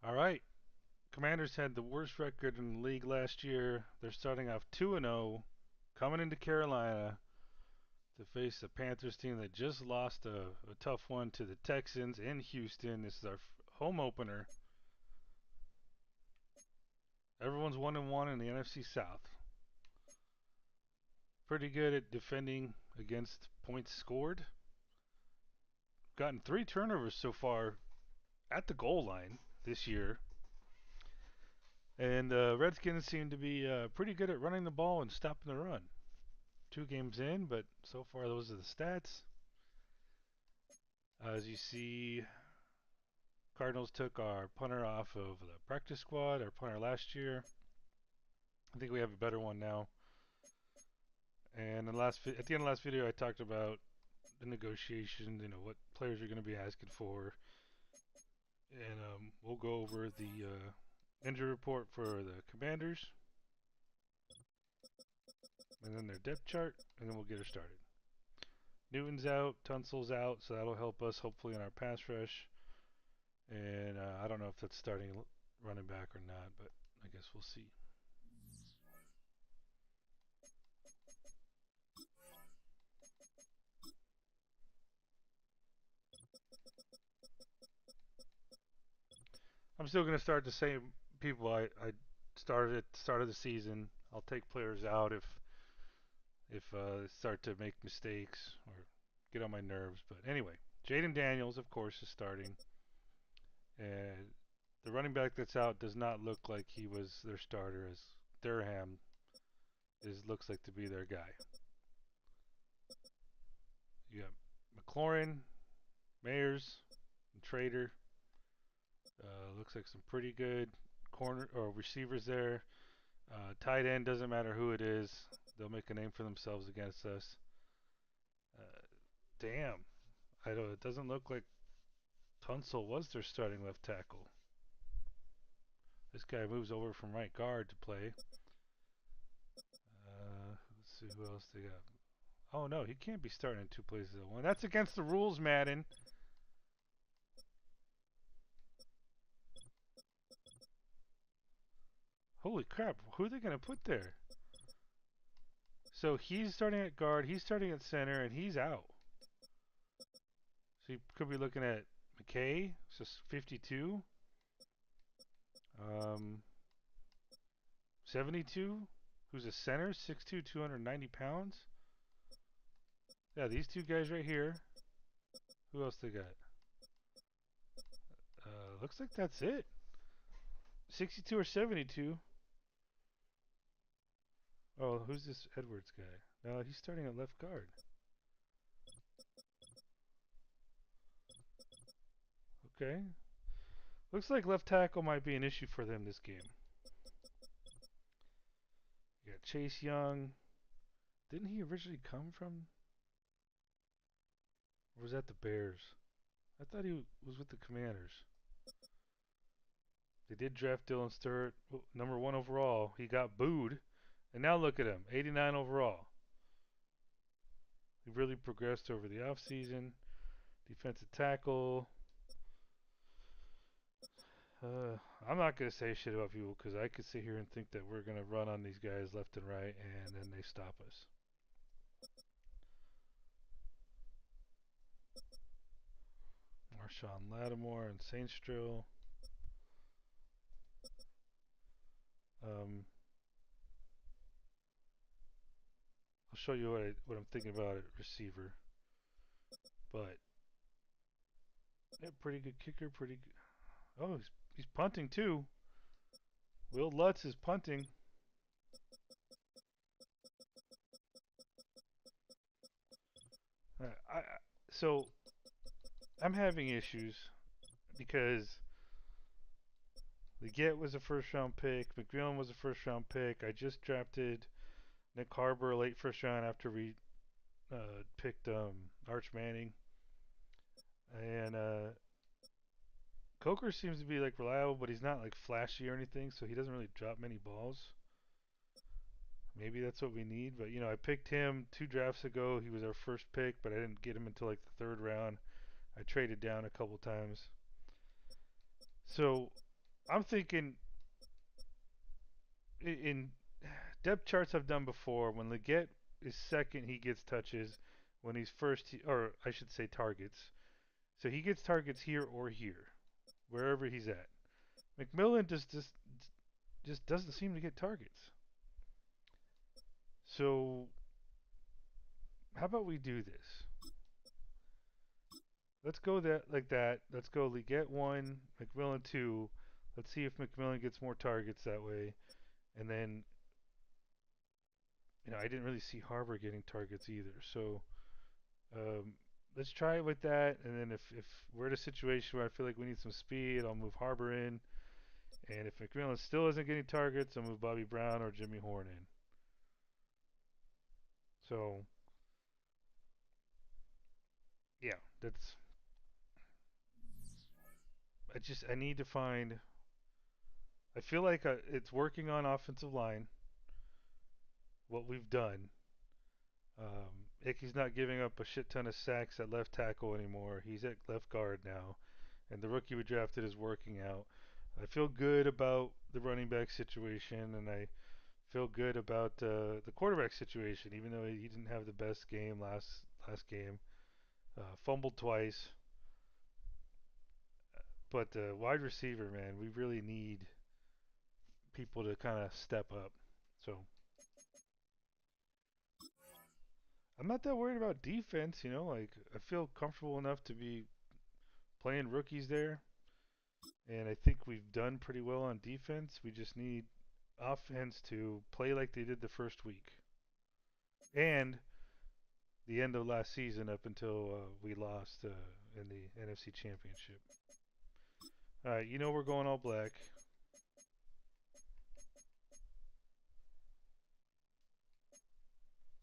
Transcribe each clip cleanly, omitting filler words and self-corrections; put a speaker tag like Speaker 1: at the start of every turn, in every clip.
Speaker 1: All right. Commanders had the worst record in the league last year. They're starting off 2-0, coming into Carolina to face the Panthers team that just lost a tough one to the Texans in Houston. This is our home opener. Everyone's 1-1 in the NFC South. Pretty good at defending against points scored. Gotten 3 turnovers so far at the goal line this year. And the Redskins seem to be pretty good at running the ball and stopping the run. 2 games in, but so far those are the stats. As you see, Cardinals took our punter off of the practice squad, our punter last year. I think we have a better one now. And at the end of the last video, I talked about the negotiations, what players are going to be asking for. And we'll go over the injury report for the Commanders, and then their depth chart, and then we'll get her started. Newton's out, Tunsil's out, so that'll help us hopefully in our pass rush. And I don't know if that's starting running back or not, but I guess we'll see. I'm still going to start the same people I started at the start of the season. I'll take players out if they start to make mistakes or get on my nerves. But anyway, Jaden Daniels, of course, is starting. And the running back that's out does not look like he was their starter, as Durham looks like to be their guy. You got McLaurin, Mayers, and Trader. Looks like some pretty good corner or receivers there. Tight end, doesn't matter who it is, they'll make a name for themselves against us. Damn, it doesn't look like Tunsil was their starting left tackle. This guy moves over from right guard to play. Let's see who else they got. Oh no, he can't be starting in 2 places at once. That's against the rules, Madden. Holy crap, who are they going to put there? So he's starting at guard, he's starting at center, and he's out. So you could be looking at McKay, just 52. 72, who's a center, 6'2", 290 pounds. Yeah, these 2 guys right here. Who else they got? Looks like that's it. 62 or 72. Oh, who's this Edwards guy? No, he's starting at left guard. Okay. Looks like left tackle might be an issue for them this game. You got Chase Young. Didn't he originally come from... Or was that the Bears? I thought he was with the Commanders. They did draft Dylan Stewart, number 1 overall. He got booed. And now look at him, 89 overall. He really progressed over the offseason. Defensive tackle. I'm not going to say shit about people because I could sit here and think that we're going to run on these guys left and right and then they stop us. Marshawn Lattimore and Saintsville. I'll show you what I'm thinking about at receiver. But yeah, pretty good kicker, pretty good. Oh, he's punting too. Will Lutz is punting. So I'm having issues because Leggett was a first round pick, McMillan was a first round pick. I just drafted Nick Harbor late first round after we picked Arch Manning, and Coker seems to be like reliable, but he's not like flashy or anything, so he doesn't really drop many balls. Maybe that's what we need, but I picked him 2 drafts ago. He was our first pick, but I didn't get him until like the 3rd round. I traded down a couple times. So I'm thinking in depth charts I've done before. When Leggett is second, he gets touches. When he's first, or I should say targets. So he gets targets here or here, wherever he's at. McMillan just doesn't seem to get targets. So how about we do this? Let's go like that. Let's go Leggett 1, McMillan 2. Let's see if McMillan gets more targets that way. And then, I didn't really see Harbor getting targets either. So let's try it with that. And then if we're in a situation where I feel like we need some speed, I'll move Harbor in. And if McMillan still isn't getting targets, I'll move Bobby Brown or Jimmy Horn in. So, yeah, I need to find. I feel like it's working on offensive line. What we've done. Ickey's not giving up a shit ton of sacks at left tackle anymore. He's at left guard now, and the rookie we drafted is working out. I feel good about the running back situation, and I feel good about the quarterback situation, even though he didn't have the best game last game. Fumbled twice, but wide receiver, man, we really need people to kind of step up. So I'm not that worried about defense. Like I feel comfortable enough to be playing rookies there, and I think we've done pretty well on defense. We just need offense to play like they did the first week, and the end of last season up until we lost in the NFC Championship. All right, we're going all black.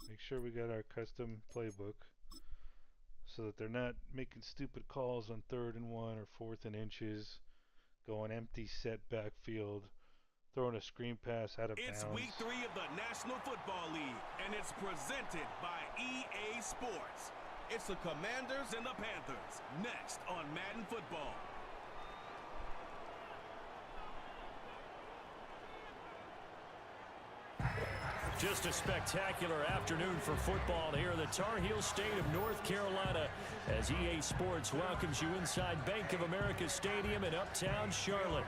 Speaker 1: Make sure we got our custom playbook so that they're not making stupid calls on 3rd and 1 or 4th and inches, going empty set backfield, throwing a screen pass out of bounds.
Speaker 2: It's week 3 of the National Football League, and it's presented by EA Sports. It's the Commanders and the Panthers, next on Madden Football.
Speaker 3: Just a spectacular afternoon for football here in the Tar Heel state of North Carolina as EA Sports welcomes you inside Bank of America Stadium in uptown Charlotte.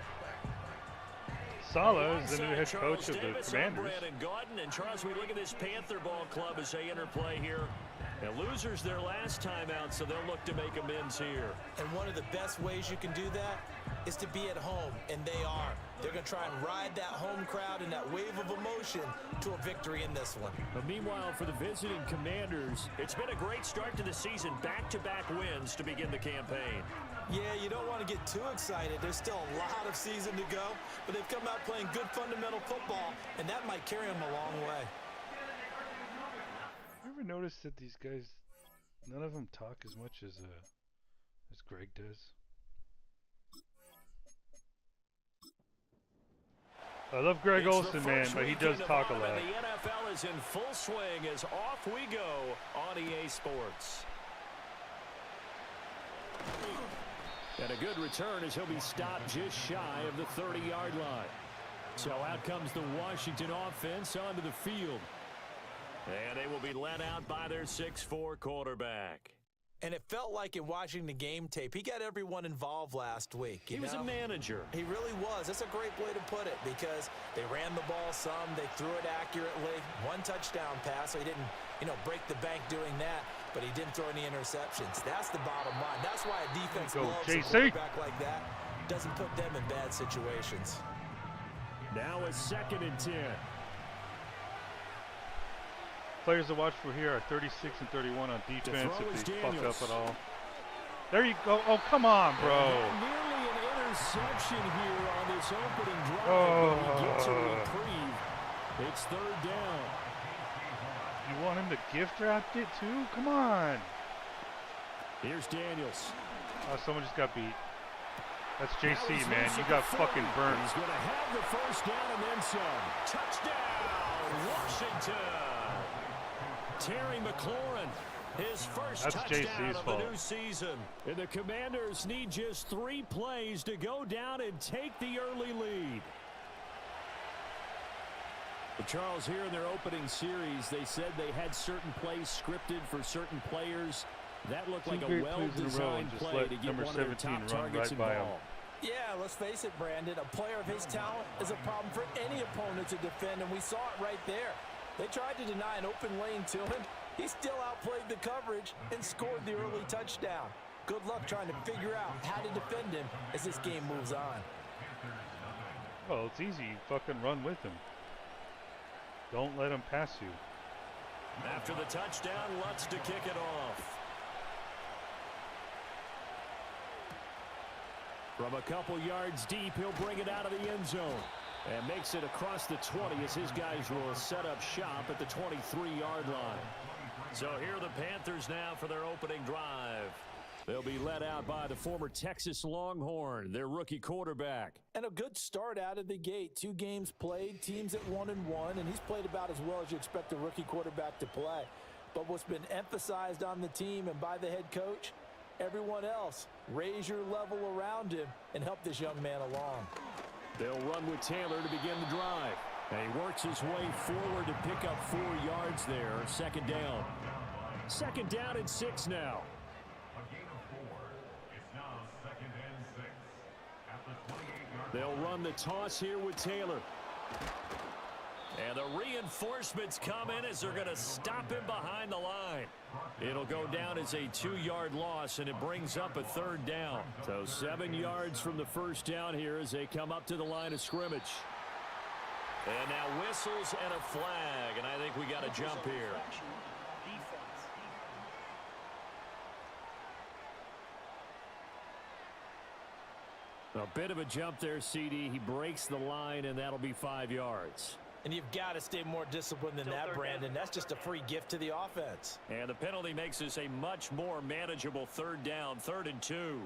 Speaker 1: Saleh is the new head coach of the Commanders.
Speaker 3: And Charles, we look at this Panther ball club as they interplay here. And losers their last time out, so they'll look to make amends here.
Speaker 4: And one of the best ways you can do that is to be at home, and they are. They're going to try and ride that home crowd and that wave of emotion to a victory in this one.
Speaker 3: But meanwhile, for the visiting Commanders, it's been a great start to the season. Back-to-back wins to begin the campaign.
Speaker 4: Yeah, you don't want to get too excited. There's still a lot of season to go, but they've come out playing good fundamental football, and that might carry them a long way.
Speaker 1: You ever notice that these guys, none of them talk as much as Greg does? I love Greg Olsen, man, but he does talk a lot.
Speaker 3: The NFL is in full swing as off we go on EA Sports. And a good return as he'll be stopped just shy of the 30-yard line. So out comes the Washington offense onto the field. And they will be led out by their 6'4" quarterback.
Speaker 4: And it felt like in watching the game tape, he got everyone involved last week.
Speaker 3: He was a manager.
Speaker 4: He really was. That's a great way to put it because they ran the ball some, they threw it accurately. 1 touchdown pass, so he didn't, break the bank doing that, but he didn't throw any interceptions. That's the bottom line. That's why a defense loves a quarterback like that. Doesn't put them in bad situations.
Speaker 3: Now a 2nd and 10.
Speaker 1: Players to watch for here are 36 and 31 on defense if they fuck up at all. There you go. Oh, come on, bro.
Speaker 3: Nearly an interception here on this opening drive, but he gets a reprieve. It's 3rd down.
Speaker 1: You want him to gift wrap it too? Come on.
Speaker 3: Here's Daniels.
Speaker 1: Oh, someone just got beat. That's JC, man. You got fucking burnt.
Speaker 3: He's going to have the 1st down and then some. Touchdown, Washington. Terry McLaurin His first
Speaker 1: That's
Speaker 3: touchdown
Speaker 1: JC's
Speaker 3: of
Speaker 1: fault.
Speaker 3: the new season. And the Commanders need just 3 plays to go down and take the early lead. But Charles, here in their opening series, they said they had certain plays scripted for certain players. That looked like a well-designed play to get one of their top targets involved.
Speaker 4: Yeah, let's face it, Brandon. A player of his talent is a problem for any opponent to defend, and we saw it right there. They tried to deny an open lane to him. He still outplayed the coverage and scored the early touchdown. Good luck trying to figure out how to defend him as this game moves on.
Speaker 1: Well, it's easy. You fucking run with him. Don't let him pass you.
Speaker 3: After the touchdown, Lutz to kick it off. From a couple yards deep, he'll bring it out of the end zone. And makes it across the 20 as his guys will set up shop at the 23-yard line. So here are the Panthers now for their opening drive. They'll be led out by the former Texas Longhorn, their rookie quarterback.
Speaker 4: And a good start out of the gate. 2 games played, teams at 1-1, and he's played about as well as you expect a rookie quarterback to play. But what's been emphasized on the team and by the head coach, everyone else, raise your level around him and help this young man along.
Speaker 3: They'll run with Taylor to begin the drive. And he works his way forward to pick up 4 yards there. Second down. Second down and 6 now. They'll run the toss here with Taylor. And the reinforcements come in as they're going to stop him behind the line. It'll go down as a 2-yard loss, and it brings up a 3rd down. So 7 yards from the first down here as they come up to the line of scrimmage. And now whistles and a flag, and I think we got a jump here. A bit of a jump there, CD. He breaks the line, and that'll be 5 yards.
Speaker 4: And you've got to stay more disciplined than that, Brandon. That's just a free gift to the offense.
Speaker 3: And the penalty makes this a much more manageable 3rd down, 3rd and 2.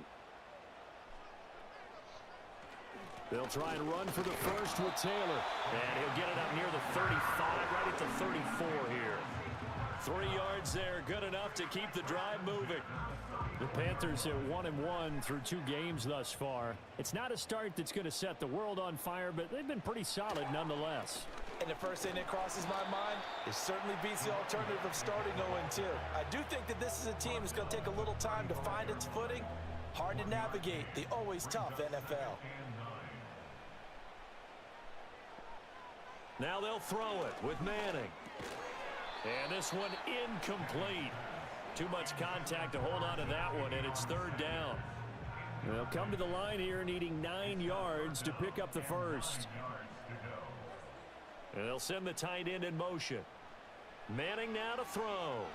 Speaker 3: They'll try and run for the first with Taylor. And he'll get it up near the 35, right at the 34 here. 3 yards there, good enough to keep the drive moving. The Panthers are 1-1 through 2 games thus far. It's not a start that's going to set the world on fire, but they've been pretty solid nonetheless.
Speaker 4: And the first thing that crosses my mind is certainly beats the alternative of starting 0-2. I do think that this is a team that's going to take a little time to find its footing. Hard to navigate the always tough NFL.
Speaker 3: Now they'll throw it with Manning. And this one incomplete. Too much contact to hold on to that one, and it's 3rd down. They'll come to the line here needing 9 yards to pick up the first. And they'll send the tight end in motion. Manning now to throw.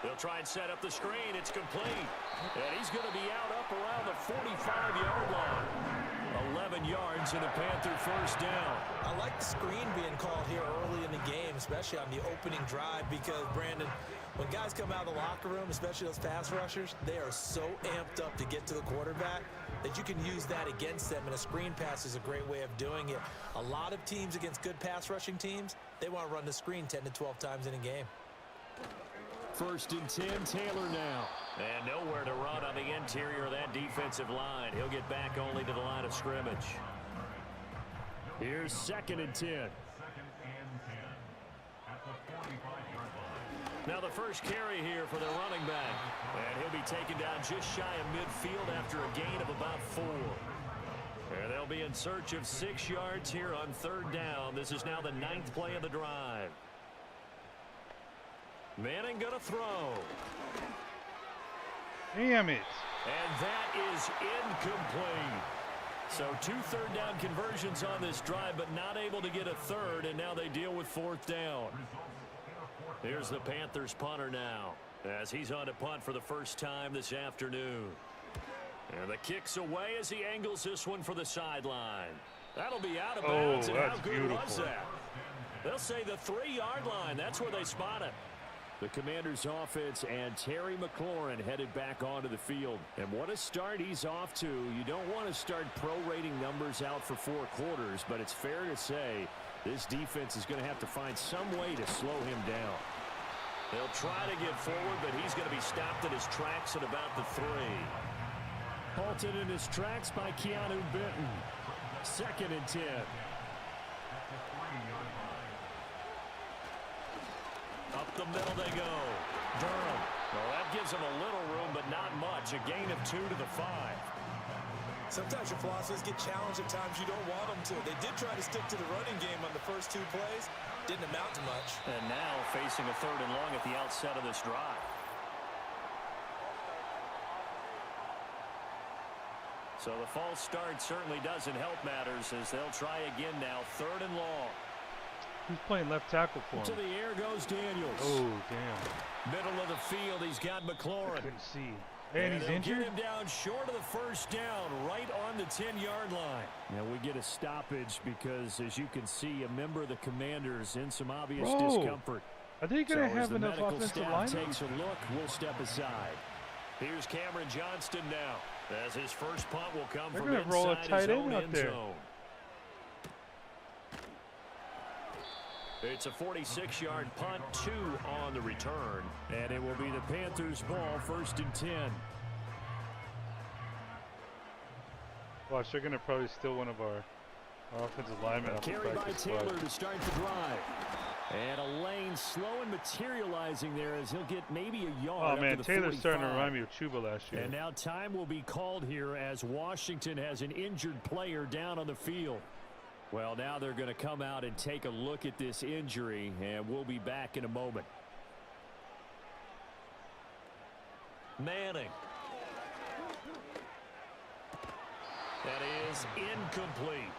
Speaker 3: They'll try and set up the screen. It's complete. And he's going to be up around the 45-yard line. 11 yards and a Panther first down.
Speaker 4: I like the screen being called here early in the game, especially on the opening drive, because, Brandon, when guys come out of the locker room, especially those pass rushers, they are so amped up to get to the quarterback that you can use that against them, and a screen pass is a great way of doing it. A lot of teams against good pass rushing teams, they want to run the screen 10 to 12 times in a game.
Speaker 3: 1st and 10, Taylor now. And nowhere to run on the interior of that defensive line. He'll get back only to the line of scrimmage. Here's 2nd and 10. Now the first carry here for the running back. And he'll be taken down just shy of midfield after a gain of about 4. And they'll be in search of 6 yards here on 3rd down. This is now the 9th play of the drive. Manning gonna throw.
Speaker 1: Damn it.
Speaker 3: And that is incomplete. So 2 3rd down conversions on this drive, but not able to get a 3rd, and now they deal with 4th down. Here's the Panthers punter now, as he's on to punt for the first time this afternoon. And the kick's away as he angles this one for the sideline. That'll be out of bounds, and how good was that? They'll say the 3-yard line. That's where they spot it. The Commanders' offense and Terry McLaurin headed back onto the field. And what a start he's off to. You don't want to start prorating numbers out for 4 quarters, but it's fair to say this defense is going to have to find some way to slow him down. He'll try to get forward, but he's going to be stopped in his tracks at about the 3. Halted in his tracks by Keanu Benton. 2nd and 10. Up the middle they go. Durham. Well, that gives him a little room, but not much. A gain of 2 to the 5.
Speaker 4: Sometimes your philosophies get challenged at times you don't want them to. They did try to stick to the running game on the first 2 plays. Didn't amount to much. And now facing a 3rd and long at the outset of this drive. So the false start certainly doesn't help matters as they'll try again now. 3rd and long.
Speaker 1: Who's playing left tackle for him?
Speaker 3: To the air goes Daniels.
Speaker 1: Oh, damn.
Speaker 3: Middle of the field, he's got McLaurin.
Speaker 1: I couldn't see. And he's injured?
Speaker 3: Get him down short of the first down, right on the 10-yard line. Now we get a stoppage because, as you can see, a member of the Commanders in some obvious discomfort.
Speaker 1: Are they going to have enough offensive line?
Speaker 3: Takes a look, we'll step aside. Here's Cameron Johnston now, as his first punt will come from inside
Speaker 1: roll a tight end out there.
Speaker 3: Zone. It's a 46-yard punt, 2 on the return. And it will be the Panthers' ball, 1st and 10.
Speaker 1: Watch, they're going to probably steal one of our offensive linemen off the
Speaker 3: carry by
Speaker 1: practice
Speaker 3: Taylor
Speaker 1: squad.
Speaker 3: to start the drive. And a lane slow and materializing there as he'll get maybe a yard.
Speaker 1: Oh, man,
Speaker 3: up to the
Speaker 1: Taylor's
Speaker 3: 45.
Speaker 1: starting to remind me of Chuba last year.
Speaker 3: And now time will be called here as Washington has an injured player down on the field. Well, now they're going to come out and take a look at this injury, and we'll be back in a moment. Manning. That is incomplete.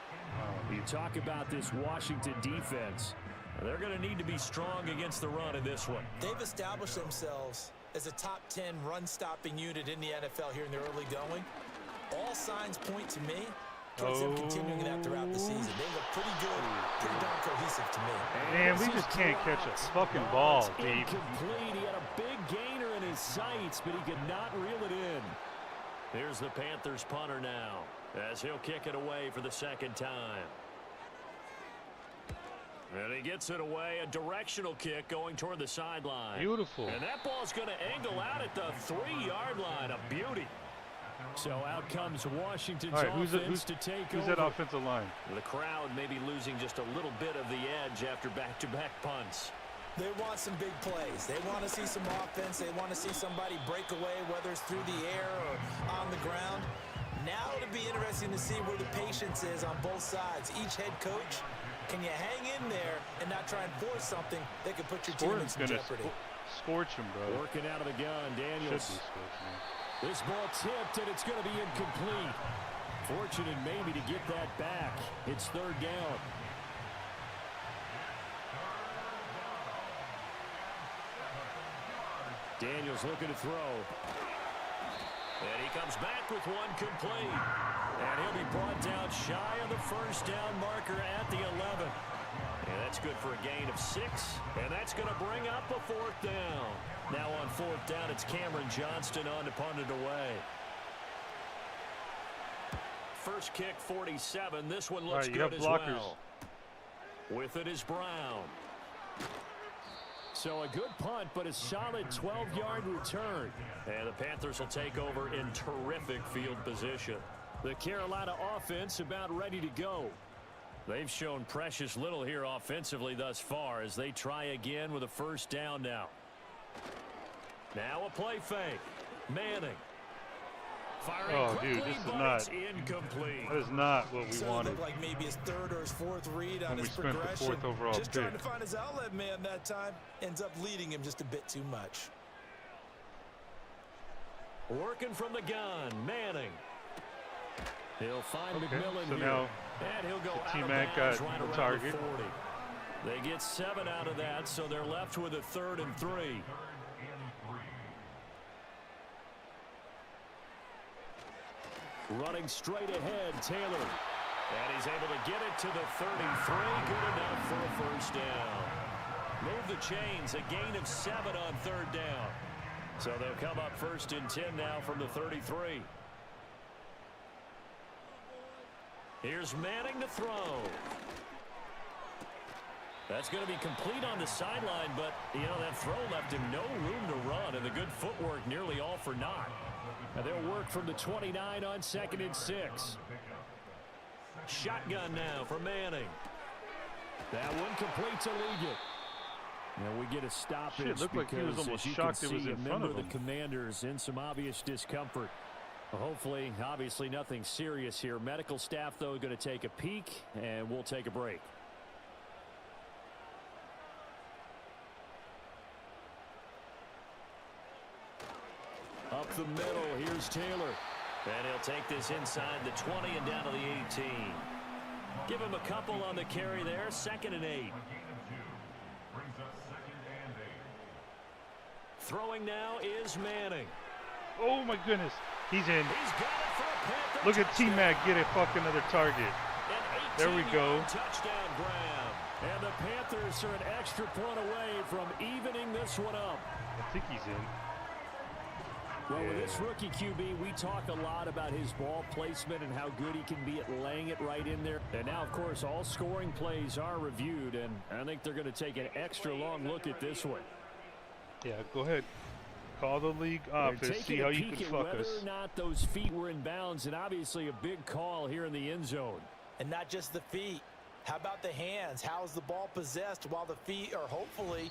Speaker 3: You talk about this Washington defense. They're going to need to be strong against the run in this one.
Speaker 4: They've established themselves as a top 10 run-stopping unit in the NFL here in the early going. All signs point to me towards them continuing that throughout the season. They look pretty good, pretty darn cohesive to me.
Speaker 1: Man, we just can't catch a fucking ball, Dave.
Speaker 3: Incomplete. He had a big gainer in his sights, but he could not reel it in. Here's the Panthers punter now, as he'll kick it away for the 2nd time. And he gets it away, a directional kick going toward the sideline.
Speaker 1: Beautiful.
Speaker 3: And that ball's going to angle out at the 3-yard line, a beauty. So out comes Washington's offense to take over.
Speaker 1: Who's that offensive line?
Speaker 3: The crowd may be losing just a little bit of the edge after back-to-back punts.
Speaker 4: They want some big plays. They want to see some offense. They want to see somebody break away, whether it's through the air or on the ground. Now it'll be interesting to see where the patience is on both sides. Each head coach, can you hang in there and not try and force something that could put your team in some jeopardy?
Speaker 1: Scorch him, bro.
Speaker 3: Working out of the gun, Daniels.
Speaker 1: Should be scorching.
Speaker 3: This ball tipped, and it's going to be incomplete. Fortunate maybe to get that back. It's 3rd down. Daniels looking to throw. And he comes back with one complete. And he'll be brought down shy of the first down marker at the 11. And that's good for a gain of 6. And that's going to bring up a 4th down. Now on 4th down, it's Cameron Johnston on to punt it away. First kick, 47. This one looks good as well. With it is Brown. So a good punt, but a solid 12-yard return. And the Panthers will take over in terrific field position. The Carolina offense about ready to go. They've shown precious little here offensively thus far as they try again with a 1st down now. Now a play fake. Manning. Firing quickly,
Speaker 1: dude, this is
Speaker 3: but
Speaker 1: not
Speaker 3: it's incomplete.
Speaker 1: That is not what we
Speaker 4: So
Speaker 1: wanted.
Speaker 4: it looked like maybe his 3rd or his 4th read on
Speaker 1: When
Speaker 4: his
Speaker 1: we spent the
Speaker 4: progression.
Speaker 1: 4th overall
Speaker 4: Just trying
Speaker 1: pick.
Speaker 4: to find his outlet man that time. Ends up leading him just a bit too much.
Speaker 3: Working from the gun, Manning. He'll find McMillan
Speaker 1: so
Speaker 3: here.
Speaker 1: now
Speaker 3: And he'll go out of
Speaker 1: T-Mac
Speaker 3: bounds
Speaker 1: got
Speaker 3: right
Speaker 1: the
Speaker 3: around
Speaker 1: target.
Speaker 3: the 40. They get 7 out of that, so they're left with a 3rd and 3. Running straight ahead, Taylor. And he's able to get it to the 33. Good enough for a 1st down. Move the chains, a gain of 7 on 3rd down. So they'll come up 1st and 10 now from the 33. Here's Manning to throw. That's going to be complete on the sideline, but, that throw left him no room to run, and the good footwork nearly all for naught. Now they'll work from the 29 on 2nd and 6. Shotgun now for Manning. That one completes Allegiant. Now we get a stoppage.
Speaker 1: Shit, looked like he was almost shocked it was in front of him.
Speaker 3: The Commanders in some obvious discomfort. Hopefully, obviously nothing serious here. Medical staff, though, going to take a peek, and we'll take a break. Up the middle, here's Taylor. And he'll take this inside the 20 and down to the 18. Give him a couple on the carry there, 2nd and 8. Throwing now is Manning.
Speaker 1: Oh, my goodness. He's in.
Speaker 3: He's got it for a Panther
Speaker 1: Look at
Speaker 3: touchdown.
Speaker 1: T-Mac get a fucking another target. There we go.
Speaker 3: Touchdown grab. And the Panthers are an extra point away from evening this one up.
Speaker 1: I think he's in.
Speaker 3: Well, with this rookie QB, we talk a lot about his ball placement and how good he can be at laying it right in there. And now, of course, all scoring plays are reviewed, and I think they're going to take an extra long look at this one.
Speaker 1: Yeah, go ahead. Call the league office, see how you can fuck us.
Speaker 3: Whether or not those feet were in bounds, and obviously a big call here in the end zone.
Speaker 4: And not just the feet. How about the hands? How is the ball possessed while the feet are hopefully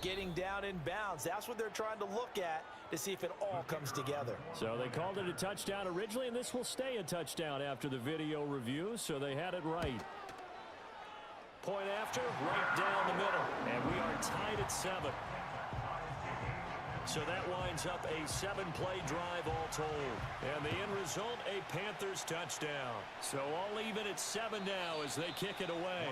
Speaker 4: getting down in bounds? That's what they're trying to look at to see if it all comes together.
Speaker 3: So they called it a touchdown originally, and this will stay a touchdown after the video review, so they had it right. Point after, right down the middle, and we are tied at 7. So that winds up a 7-play drive all told. And the end result, a Panthers touchdown. So all even at 7 now as they kick it away.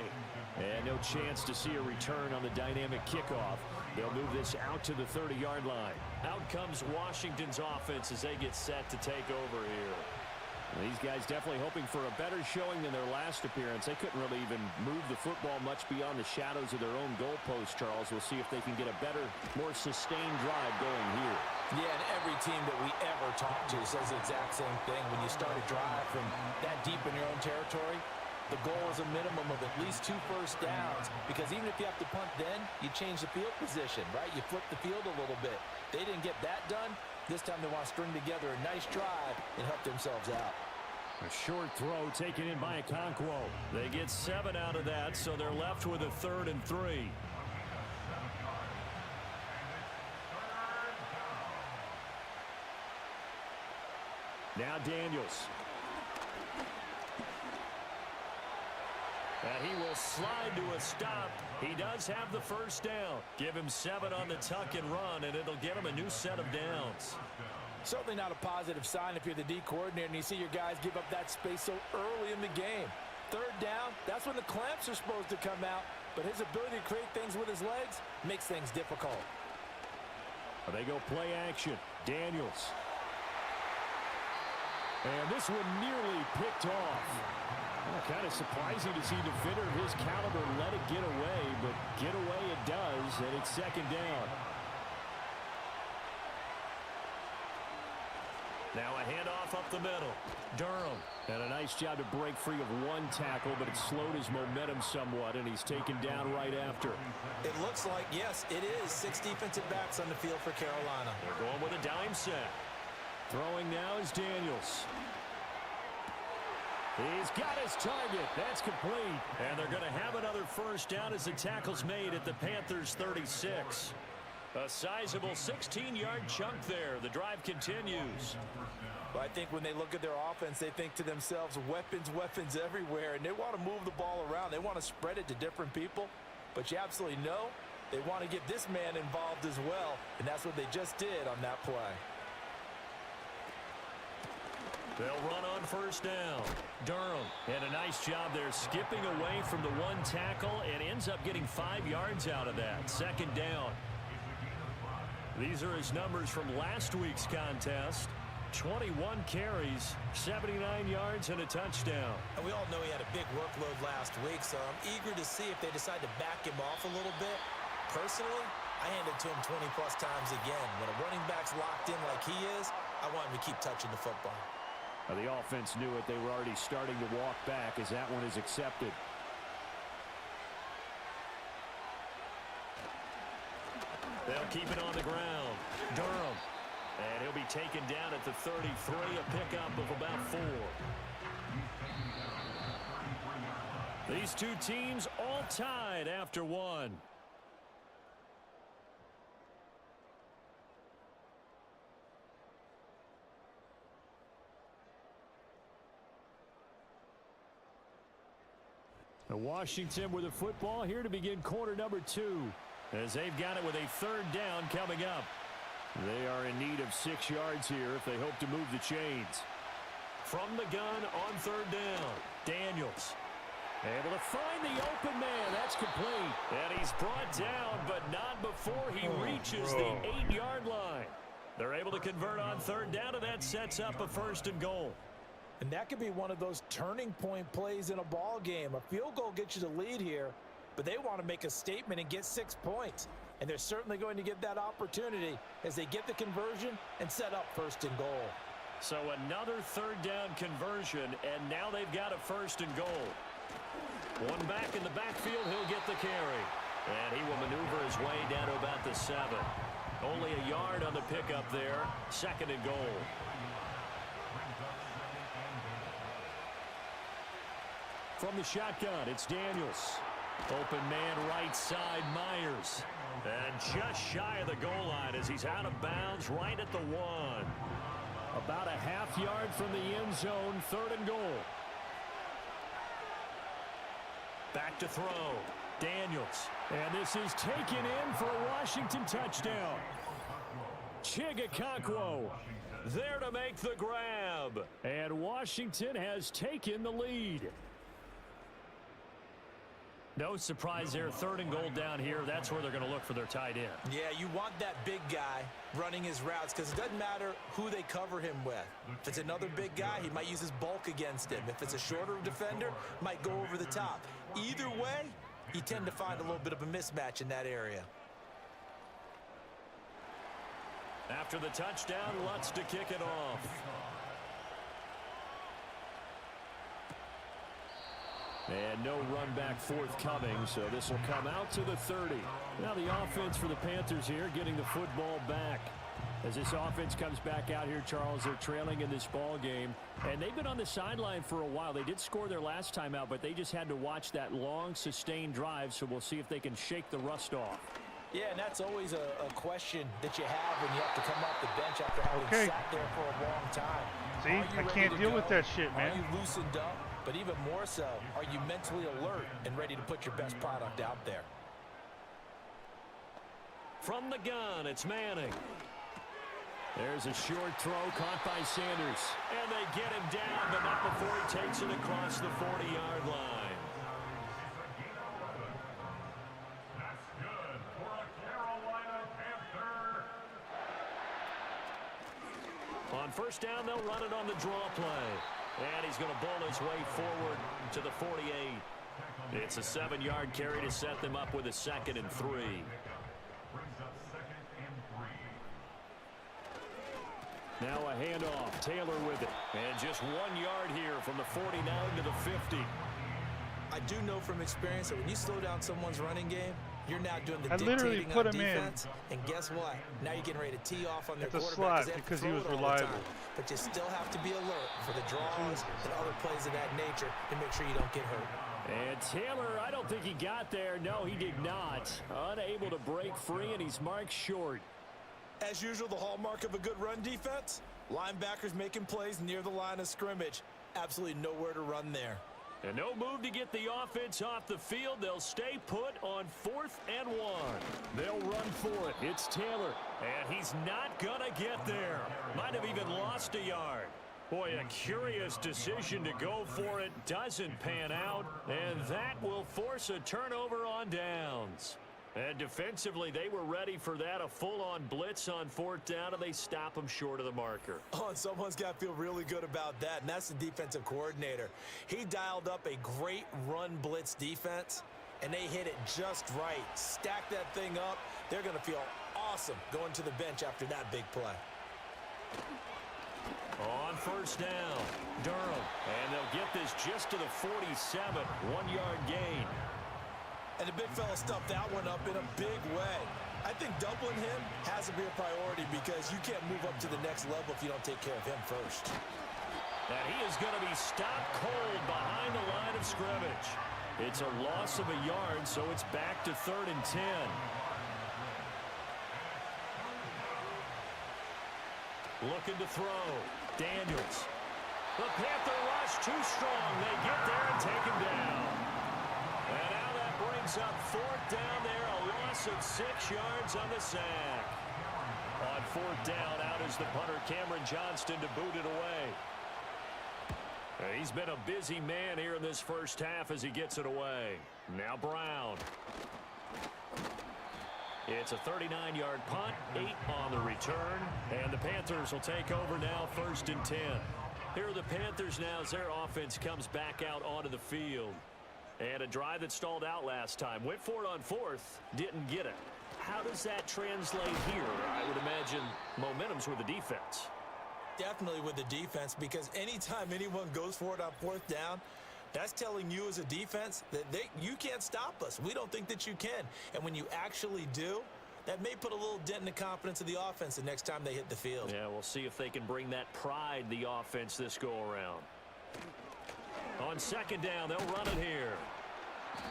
Speaker 3: And no chance to see a return on the dynamic kickoff. They'll move this out to the 30-yard line. Out comes Washington's offense as they get set to take over here. These guys definitely hoping for a better showing than their last appearance. They couldn't really even move the football much beyond the shadows of their own goalpost, Charles. We'll see if they can get a better, more sustained drive going here.
Speaker 4: Yeah, and every team that we ever talk to says the exact same thing. When you start a drive from that deep in your own territory, the goal is a minimum of at least 2 first downs, because even if you have to punt then, you change the field position, right? You flip the field a little bit. They didn't get that done. This time they want to string together a nice drive and help themselves out.
Speaker 3: A short throw taken in by Okonkwo. They get 7 out of that, so they're left with a 3rd and 3. Now Daniels. And he will slide to a stop. He does have the first down. Give him 7 on the tuck and run, and it'll get him a new set of downs.
Speaker 4: Certainly not a positive sign if you're the D coordinator and you see your guys give up that space so early in the game. 3rd down, that's when the clamps are supposed to come out, but his ability to create things with his legs makes things difficult.
Speaker 3: They go play action. Daniels. And this one nearly picked off. Kind of surprising to see a defender of his caliber let it get away, but get away it does, and it's 2nd down. Now a handoff up the middle. Durham. And a nice job to break free of 1 tackle, but it slowed his momentum somewhat, and he's taken down right after.
Speaker 4: It looks like, yes, it is 6 defensive backs on the field for Carolina.
Speaker 3: They're going with a dime set. Throwing now is Daniels. He's got his target. That's complete. And they're going to have another first down as the tackle's made at the Panthers' 36. A sizable 16-yard chunk there. The drive continues.
Speaker 4: But I think when they look at their offense, they think to themselves, weapons, weapons everywhere. And they want to move the ball around. They want to spread it to different people. But you absolutely know they want to get this man involved as well. And that's what they just did on that play.
Speaker 3: They'll run on first down. Durham. And a nice job there skipping away from the 1 tackle and ends up getting 5 yards out of that. 2nd down. These are his numbers from last week's contest. 21 carries, 79 yards, and a touchdown.
Speaker 4: And we all know he had a big workload last week, so I'm eager to see if they decide to back him off a little bit. Personally, I hand it to him 20-plus times again. When a running back's locked in like he is, I want him to keep touching the football.
Speaker 3: The offense knew it. They were already starting to walk back as that one is accepted. They'll keep it on the ground. Durham. And he'll be taken down at the 33, a pickup of about 4. These two teams all tied after 1. Washington with the football here to begin quarter number 2, as they've got it with a 3rd down coming up. They are in need of 6 yards here if they hope to move the chains. From the gun on 3rd down, Daniels. Able to find the open man. That's complete. And he's brought down, but not before he reaches the 8-yard line. They're able to convert on 3rd down, and that sets up a 1st and goal.
Speaker 4: And that could be one of those turning point plays in a ball game. A field goal gets you the lead here, but they want to make a statement and get 6 points. And they're certainly going to get that opportunity as they get the conversion and set up 1st and goal.
Speaker 3: So another 3rd down conversion, and now they've got a 1st and goal. One back in the backfield, he'll get the carry. And he will maneuver his way down to about the 7. Only a yard on the pickup there. 2nd and goal. From the shotgun, it's Daniels. Open man right side, Myers. And just shy of the goal line as he's out of bounds right at the 1. About a half yard from the end zone, 3rd and goal. Back to throw. Daniels. And this is taken in for a Washington touchdown. Chigakakwo there to make the grab. And Washington has taken the lead. No surprise there, 3rd and goal down here. That's where they're going to look for their tight end.
Speaker 4: Yeah, you want that big guy running his routes because it doesn't matter who they cover him with. If it's another big guy, he might use his bulk against him. If it's a shorter defender, might go over the top. Either way, you tend to find a little bit of a mismatch in that area.
Speaker 3: After the touchdown, Lutz to kick it off. And no run back forthcoming, so this will come out to the 30. Now the offense for the Panthers here getting the football back. As this offense comes back out here, Charles, they're trailing in this ball game. And they've been on the sideline for a while. They did score their last time out, but they just had to watch that long, sustained drive, so we'll see if they can shake the rust off.
Speaker 4: Yeah, and that's always a question that you have when you have to come off the bench after having sat there for a long time.
Speaker 1: See, I can't deal with that shit, man.
Speaker 4: Are you loosened up? But even more so, are you mentally alert and ready to put your best product out there?
Speaker 3: From the gun, it's Manning. There's a short throw caught by Sanders. And they get him down, but not before he takes it across the 40-yard line.
Speaker 5: That's good for a Carolina Panther.
Speaker 3: On 1st down, they'll run it on the draw play. And he's going to bowl his way forward to the 48. It's a 7-yard carry to set them up with a 2nd and 3. Now a handoff. Taylor with it. And just 1 yard here from the 49 to the 50.
Speaker 4: I do know from experience that when you slow down someone's running game, you're now doing the
Speaker 1: literally
Speaker 4: dictating
Speaker 1: put
Speaker 4: on
Speaker 1: him
Speaker 4: defense.
Speaker 1: in.
Speaker 4: And guess what? Now you're getting ready to tee off on their
Speaker 1: at the
Speaker 4: quarterback
Speaker 1: slot because he was reliable.
Speaker 4: But you still have to be alert for the draws and other plays of that nature to make sure you don't get hurt.
Speaker 3: And Taylor, I don't think he got there. No, he did not. Unable to break free, and he's marked short.
Speaker 4: As usual, the hallmark of a good run defense, linebackers making plays near the line of scrimmage. Absolutely nowhere to run there.
Speaker 3: And no move to get the offense off the field. They'll stay put on 4th and 1. They'll run for it. It's Taylor, and he's not going to get there. Might have even lost a yard. Boy, a curious decision to go for it. Doesn't pan out, and that will force a turnover on downs. And defensively, they were ready for that, a full-on blitz on 4th down, and they stop them short of the marker.
Speaker 4: Oh, and someone's got to feel really good about that, and that's the defensive coordinator. He dialed up a great run blitz defense, and they hit it just right. Stack that thing up. They're going to feel awesome going to the bench after that big play.
Speaker 3: On 1st down, Durham, and they'll get this just to the 47, 1-yard gain.
Speaker 4: And the big fella stuffed that one up in a big way. I think doubling him has to be a priority because you can't move up to the next level if you don't take care of him first.
Speaker 3: And he is going to be stopped cold behind the line of scrimmage. It's a loss of a yard, so it's back to 3rd and 10. Looking to throw. Daniels. The Panther rush too strong. They get there and take him down. And now that brings up 4th down there. A loss of 6 yards on the sack. On 4th down, out is the punter, Cameron Johnston, to boot it away. He's been a busy man here in this first half as he gets it away. Now Brown. It's a 39-yard punt, 8 on the return, and the Panthers will take over now 1st and 10. Here are the Panthers now as their offense comes back out onto the field. And a drive that stalled out last time. Went for it on 4th, didn't get it. How does that translate here? I would imagine momentum's with the defense.
Speaker 4: Definitely with the defense, because anytime anyone goes for it on 4th down, that's telling you as a defense that you can't stop us. We don't think that you can. And when you actually do, that may put a little dent in the confidence of the offense the next time they hit the field.
Speaker 3: Yeah, we'll see if they can bring that pride, the offense, this go-around. On 2nd down, they'll run it here.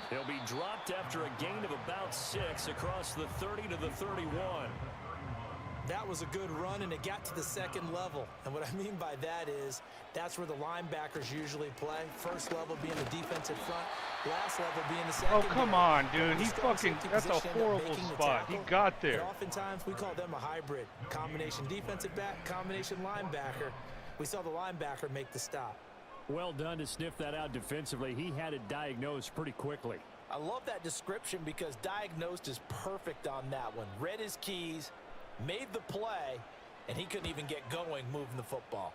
Speaker 3: He'll be dropped after a gain of about 6 across the 30 to the 31.
Speaker 4: That was a good run, and it got to the 2nd level. And what I mean by that is that's where the linebackers usually play. First level being the defensive front, last level being the second.
Speaker 1: Oh, come on, dude. He fucking, that's a horrible spot. He got there.
Speaker 4: And oftentimes we call them a hybrid. Combination defensive back, combination linebacker. We saw the linebacker make the stop.
Speaker 3: Well done to sniff that out defensively. He had it diagnosed pretty quickly.
Speaker 4: I love that description because diagnosed is perfect on that one. Read his keys, made the play, and he couldn't even get going moving the football.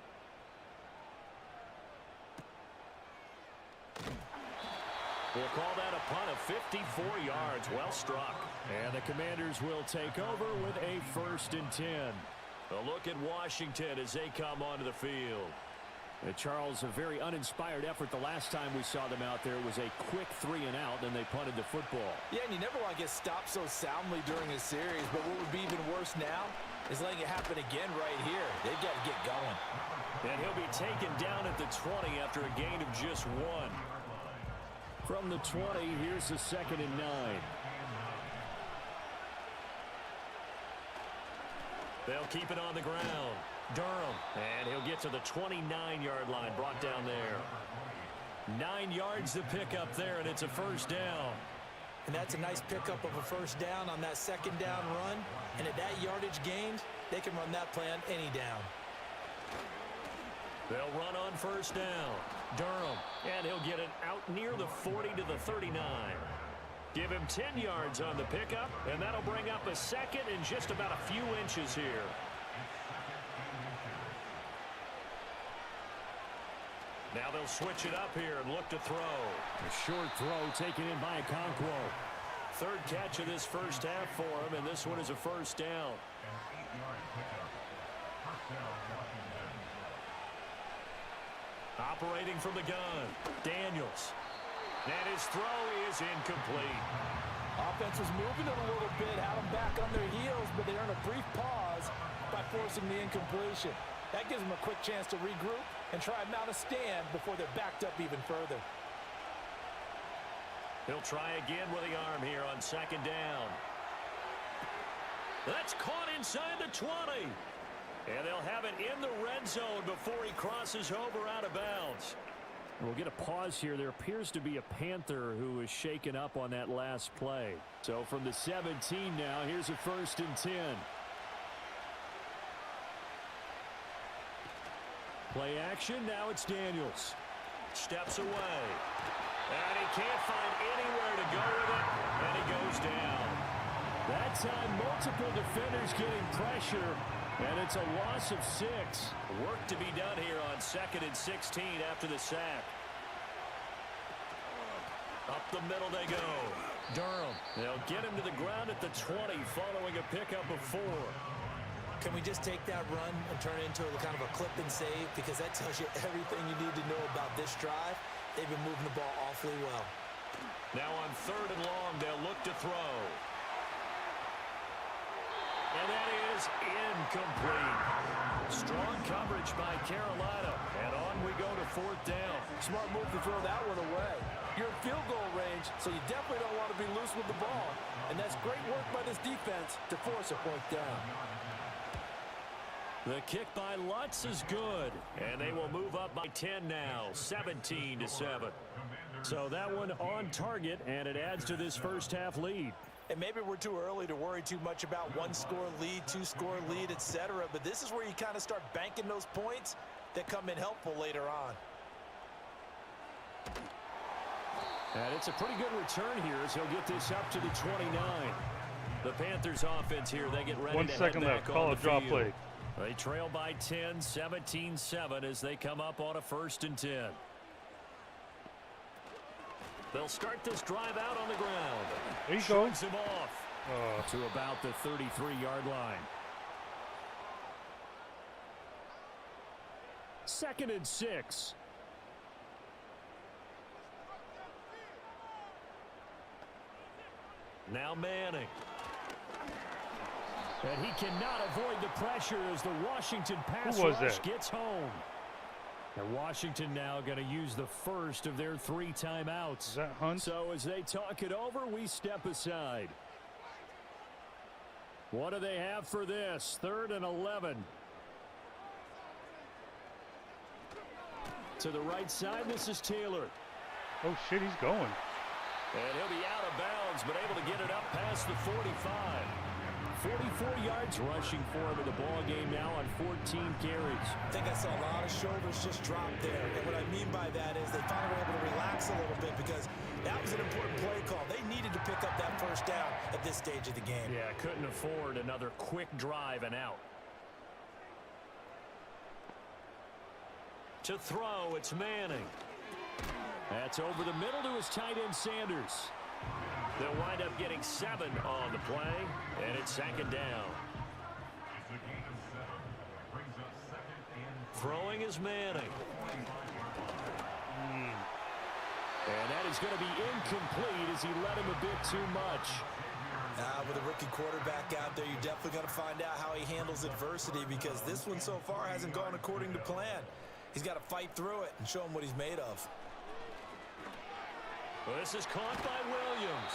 Speaker 3: We'll call that a punt of 54 yards. Well struck. And the Commanders will take over with a 1st and 10. A look at Washington as they come onto the field. Charles, a very uninspired effort the last time we saw them out there. It was a quick 3 and out, then they punted the football.
Speaker 4: Yeah, and you never want to get stopped so soundly during a series, but what would be even worse now is letting it happen again right here. They've got to get going.
Speaker 3: And he'll be taken down at the 20 after a gain of just 1. From the 20, here's the 2nd and 9. They'll keep it on the ground. Durham, and he'll get to the 29-yard line, brought down there. 9 yards to pick up there, and it's a 1st down.
Speaker 4: And that's a nice pickup of a 1st down on that 2nd down run. And at that yardage gained, they can run that play on any down.
Speaker 3: They'll run on 1st down. Durham, and he'll get it out near the 40 to the 39. Give him 10 yards on the pickup, and that'll bring up a 2nd and just about a few inches here. Now they'll switch it up here and look to throw. A short throw taken in by Okonkwo. 3rd catch of this first half for him, and this one is a 1st down. Operating from the gun, Daniels. And his throw is incomplete.
Speaker 4: Offense was moving it a little bit, had them back on their heels, but they earned a brief pause by forcing the incompletion. That gives them a quick chance to regroup and try and mount a stand before they're backed up even further.
Speaker 3: He'll try again with the arm here on 2nd down. That's caught inside the 20. And they'll have it in the red zone before he crosses over out of bounds. We'll get a pause here. There appears to be a Panther who is shaken up on that last play. So from the 17 now, here's a 1st and 10. Play action, now it's Daniels. Steps away. And he can't find anywhere to go with it, and he goes down. That time, multiple defenders getting pressure, and it's a loss of 6. Work to be done here on 2nd and 16 after the sack. Up the middle they go. Durham. They'll get him to the ground at the 20 following a pickup of 4.
Speaker 4: Can we just take that run and turn it into a kind of a clip and save? Because that tells you everything you need to know about this drive. They've been moving the ball awfully well.
Speaker 3: Now on 3rd and long, they'll look to throw. And that is incomplete. Strong coverage by Carolina. And on we go to 4th down.
Speaker 4: Smart move to throw that one away. You're in field goal range, so you definitely don't want to be loose with the ball. And that's great work by this defense to force a point down.
Speaker 3: The kick by Lutz is good. And they will move up by 10 now, 17-7. So that one on target, and it adds to this first half lead.
Speaker 4: And maybe we're too early to worry too much about 1-score lead, 2-score lead, etc. But this is where you kind of start banking those points that come in helpful later on.
Speaker 3: And it's a pretty good return here as he'll get this up to the 29. The Panthers offense here, they get ready
Speaker 1: 1
Speaker 3: to
Speaker 1: second
Speaker 3: head
Speaker 1: left.
Speaker 3: back
Speaker 1: Call
Speaker 3: on
Speaker 1: a
Speaker 3: the
Speaker 1: draw
Speaker 3: field.
Speaker 1: play.
Speaker 3: They trail by 10, 17-7 as they come up on a 1st and 10. They'll start this drive out on the ground.
Speaker 1: There you go.
Speaker 3: Shoots him off to about the 33-yard line. 2nd and 6. Now Manning. And he cannot avoid the pressure as the Washington pass rush gets home. And Washington now going to use the first of their 3 timeouts.
Speaker 1: Is that Hunt?
Speaker 3: So as they talk it over, we step aside. What do they have for this? 3rd and 11. To the right side, this is Taylor.
Speaker 1: Oh, shit, he's going.
Speaker 3: And he'll be out of bounds, but able to get it up past the 45. 44 yards rushing for him in the ball game now on 14 carries.
Speaker 4: I think I saw a lot of shoulders just drop there. And what I mean by that is they finally were able to relax a little bit because that was an important play call. They needed to pick up that first down at this stage of the game.
Speaker 3: Yeah, couldn't afford another quick drive and out. To throw, it's Manning. That's over the middle to his tight end Sanders. They'll wind up getting 7 on the play, and it's 2nd down. Throwing is Manning. And that is going to be incomplete as he led him a bit too much.
Speaker 4: With a rookie quarterback out there, you're definitely going to find out how he handles adversity because this one so far hasn't gone according to plan. He's got to fight through it and show him what he's made of.
Speaker 3: Well, this is caught by Williams.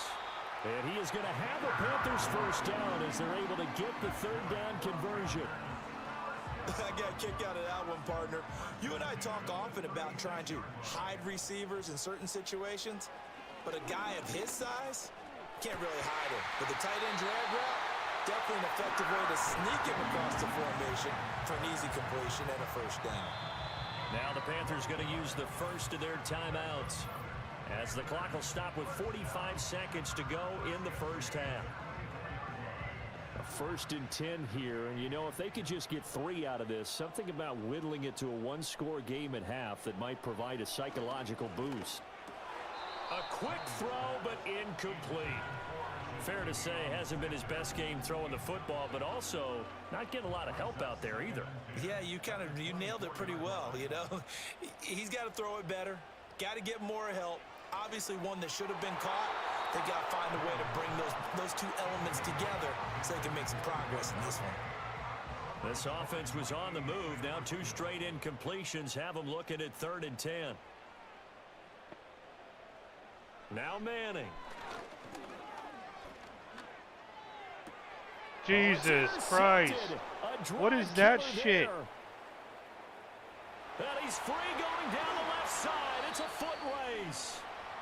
Speaker 3: And he is going to have a Panthers first down as they're able to get the 3rd down conversion.
Speaker 4: I got a kick out of that one, partner. You and I talk often about trying to hide receivers in certain situations, but a guy of his size can't really hide him. But the tight end drag route, definitely an effective way to sneak him across the formation for an easy completion and a first down.
Speaker 3: Now the Panthers going to use the first of their timeouts as the clock will stop with 45 seconds to go in the first half. A 1st and 10 here, and you know, if they could just get 3 out of this, something about whittling it to a 1-score game at half that might provide a psychological boost. A quick throw, but incomplete. Fair to say, hasn't been his best game throwing the football, but also not getting a lot of help out there either.
Speaker 4: Yeah, you nailed it pretty well, you know. He's got to throw it better, got to get more help. Obviously one that should have been caught. They got to find a way to bring those 2 elements together so they can make some progress in this one.
Speaker 3: This offense was on the move. Now 2 straight incompletions have them looking at 3rd and 10. Now Manning.
Speaker 1: Jesus Christ. What is that shit?
Speaker 3: And he's free going down the left side. It's a foot race.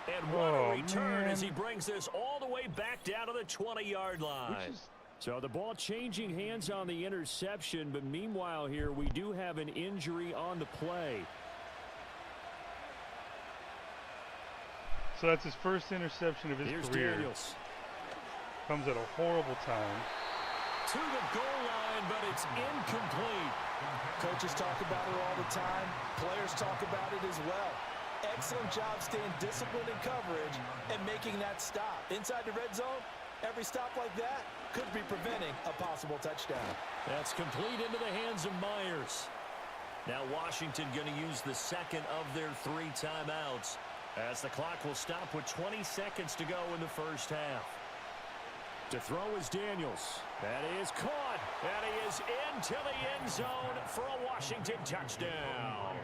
Speaker 3: And what a return as he brings this all the way back down to the 20-yard line. So the ball changing hands on the interception, but meanwhile here we do have an injury on the play.
Speaker 1: So that's his first interception of his career.
Speaker 3: Daniels.
Speaker 1: Comes at a horrible time.
Speaker 3: To the goal line, but it's incomplete.
Speaker 4: Coaches talk about it all the time. Players talk about it as well. Excellent job staying disciplined in coverage and making that stop. Inside the red zone, every stop like that could be preventing a possible touchdown.
Speaker 3: That's complete into the hands of Myers. Now Washington going to use the 2nd of their 3 timeouts as the clock will stop with 20 seconds to go in the first half. To throw is Daniels. That is caught. And he is into the end zone for a Washington touchdown.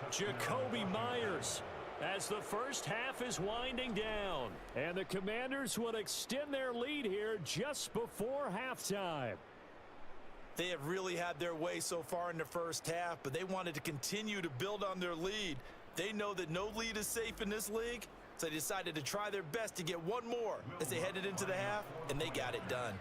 Speaker 3: Jacoby Myers, as the first half is winding down. And the Commanders will extend their lead here just before halftime.
Speaker 4: They have really had their way so far in the first half, but they wanted to continue to build on their lead. They know that no lead is safe in this league, so they decided to try their best to get one more as they headed into the half, and they got it done.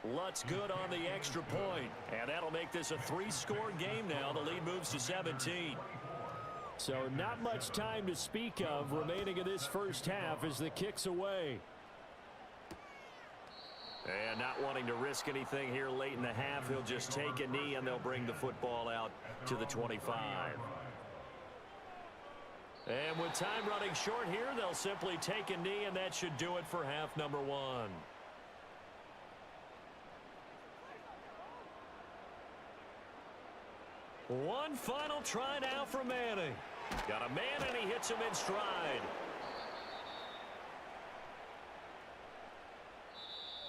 Speaker 3: Lutz good on the extra point, and that'll make this a 3-score game now. The lead moves to 17. So not much time to speak of remaining in this first half as the kick's away. And not wanting to risk anything here late in the half, he'll just take a knee and they'll bring the football out to the 25. And with time running short here, they'll simply take a knee, and that should do it for half number 1. One final try now for Manning. Got a man, and he hits him in stride.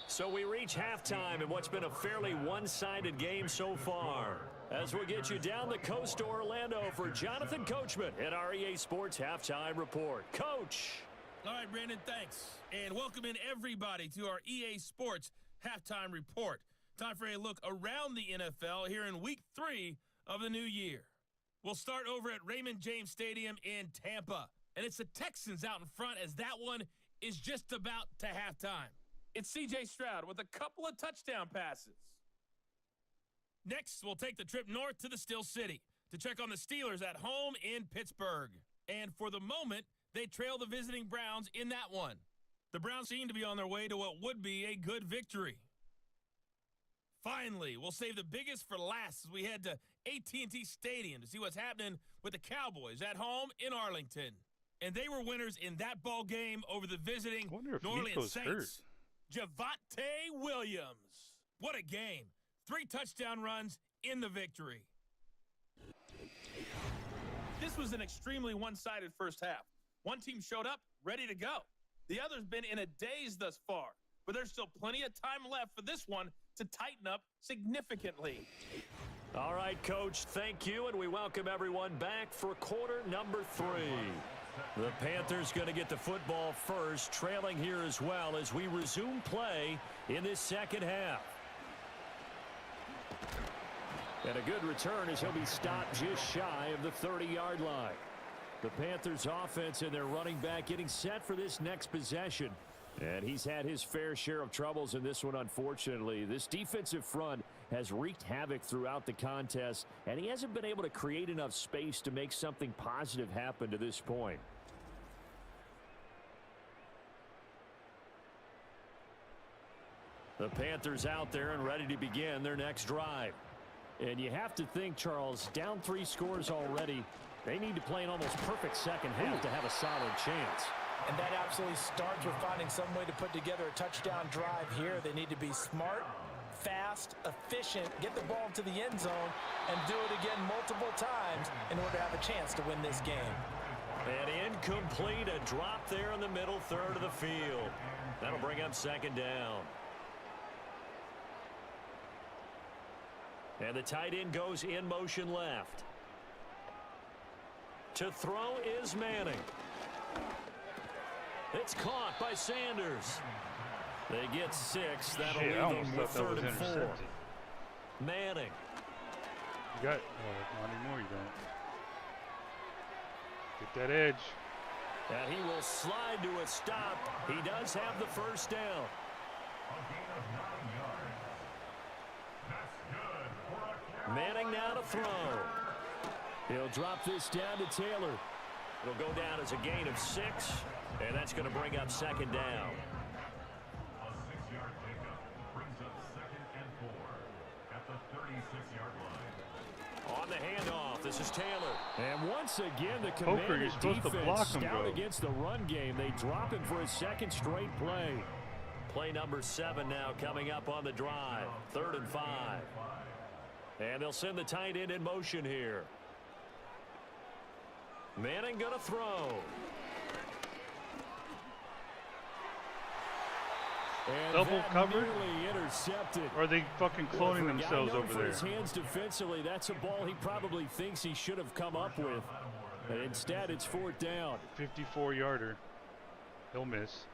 Speaker 3: So we reach halftime in what's been a fairly one-sided game so far. As we'll get you down the coast to Orlando for Jonathan Coachman at our EA Sports Halftime Report. Coach.
Speaker 6: All right, Brandon, thanks. And welcome in everybody to our EA Sports Halftime Report. Time for a look around the NFL here in Week 3 of the new year. We'll start over at Raymond James Stadium in Tampa. And it's the Texans out in front as that one is just about to halftime. It's C.J. Stroud with a couple of touchdown passes. Next, we'll take the trip north to the Steel City to check on the Steelers at home in Pittsburgh. And for the moment, they trail the visiting Browns in that one. The Browns seem to be on their way to what would be a good victory. Finally, we'll save the biggest for last as we head to AT&T Stadium to see what's happening with the Cowboys at home in Arlington. And they were winners in that ball game over the visiting New Orleans Saints. Javonte Williams. What a game. 3 touchdown runs in the victory. This was an extremely one-sided first half. One team showed up, ready to go. The other's been in a daze thus far, but there's still plenty of time left for this one to tighten up significantly.
Speaker 3: All right, Coach, thank you, and we welcome everyone back for quarter number 3. The Panthers going to get the football first, trailing here as well as we resume play in this second half. And a good return as he'll be stopped just shy of the 30-yard line. The Panthers offense and their running back getting set for this next possession. And he's had his fair share of troubles in this one, unfortunately. This defensive front has wreaked havoc throughout the contest, and he hasn't been able to create enough space to make something positive happen to this point. The Panthers out there and ready to begin their next drive. And you have to think, Charles, down 3 scores already. They need to play an almost perfect second half to have a solid chance.
Speaker 4: And that absolutely starts with finding some way to put together a touchdown drive here. They need to be smart, fast, efficient, get the ball into the end zone, and do it again multiple times in order to have a chance to win this game.
Speaker 3: And incomplete, a drop there in the middle third of the field. That'll bring up second down. And the tight end goes in motion left. To throw is Manning. It's caught by Sanders. They get 6. That'll leave them with 3rd and 4. Manning.
Speaker 1: You got not anymore. You don't. Get that edge.
Speaker 3: And he will slide to a stop. He does have the first down.
Speaker 5: A gain of 9 yards. That's good for a
Speaker 3: Manning now to throw. He'll drop this down to Taylor. It'll go down as a gain of 6, and that's going to bring up second down.
Speaker 5: A 6-yard pickup brings up 2nd and 4 at the 36-yard line.
Speaker 3: On the handoff, this is Taylor. And once again, the
Speaker 1: Poker,
Speaker 3: Commander
Speaker 1: you're supposed to
Speaker 3: defense
Speaker 1: block him,
Speaker 3: stout
Speaker 1: bro.
Speaker 3: against the run game. They drop him for his 2nd straight play. Play number 7 now coming up on the drive. 3rd and 5. And they'll send the tight end in motion here. Manning gonna throw. And
Speaker 1: Double covered?
Speaker 3: Intercepted.
Speaker 1: Or are they fucking cloning themselves over
Speaker 3: for
Speaker 1: there?
Speaker 3: his hands defensively, that's a ball he probably thinks he should have come up with. But instead, it's 4th down.
Speaker 1: 54-yarder. He'll miss.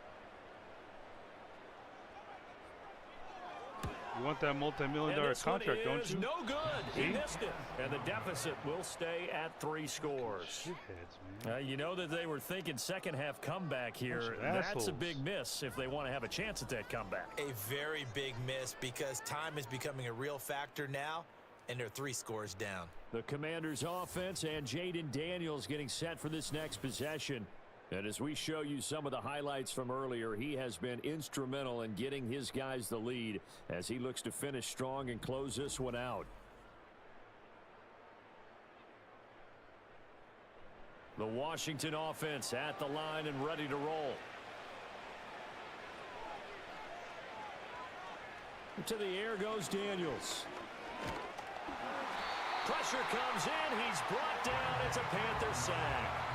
Speaker 1: You want that multi-million-dollar contract, don't you?
Speaker 3: No good.
Speaker 1: See?
Speaker 3: He missed it. And the deficit will stay at 3 scores.
Speaker 1: Shitheads, man.
Speaker 3: You know that they were thinking second half comeback here. That's
Speaker 1: assholes.
Speaker 3: a big miss if they want to have a chance at that comeback.
Speaker 4: A very big miss because time is becoming a real factor now, and they're 3 scores down.
Speaker 3: The Commanders' offense and Jaden Daniels getting set for this next possession. And as we show you some of the highlights from earlier, he has been instrumental in getting his guys the lead as he looks to finish strong and close this one out. The Washington offense at the line and ready to roll. To the air goes Daniels. Pressure comes in. He's brought down. It's a Panther sack.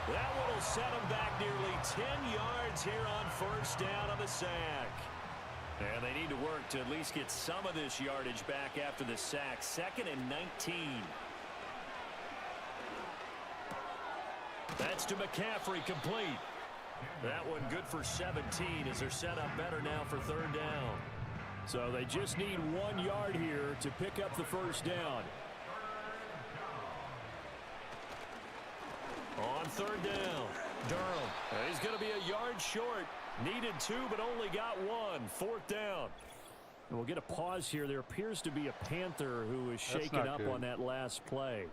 Speaker 3: That one will set him back nearly 10 yards here on 1st down on the sack. And they need to work to at least get some of this yardage back after the sack. 2nd and 19. That's to McCaffrey, complete. That one good for 17 as they're set up better now for 3rd down. So they just need 1 yard here to pick up the 1st down. On 3rd down, Durham. He's going to be a yard short. Needed 2, but only got 1. 4th down. And we'll get a pause here. There appears to be a Panther who is shaken up on that last play.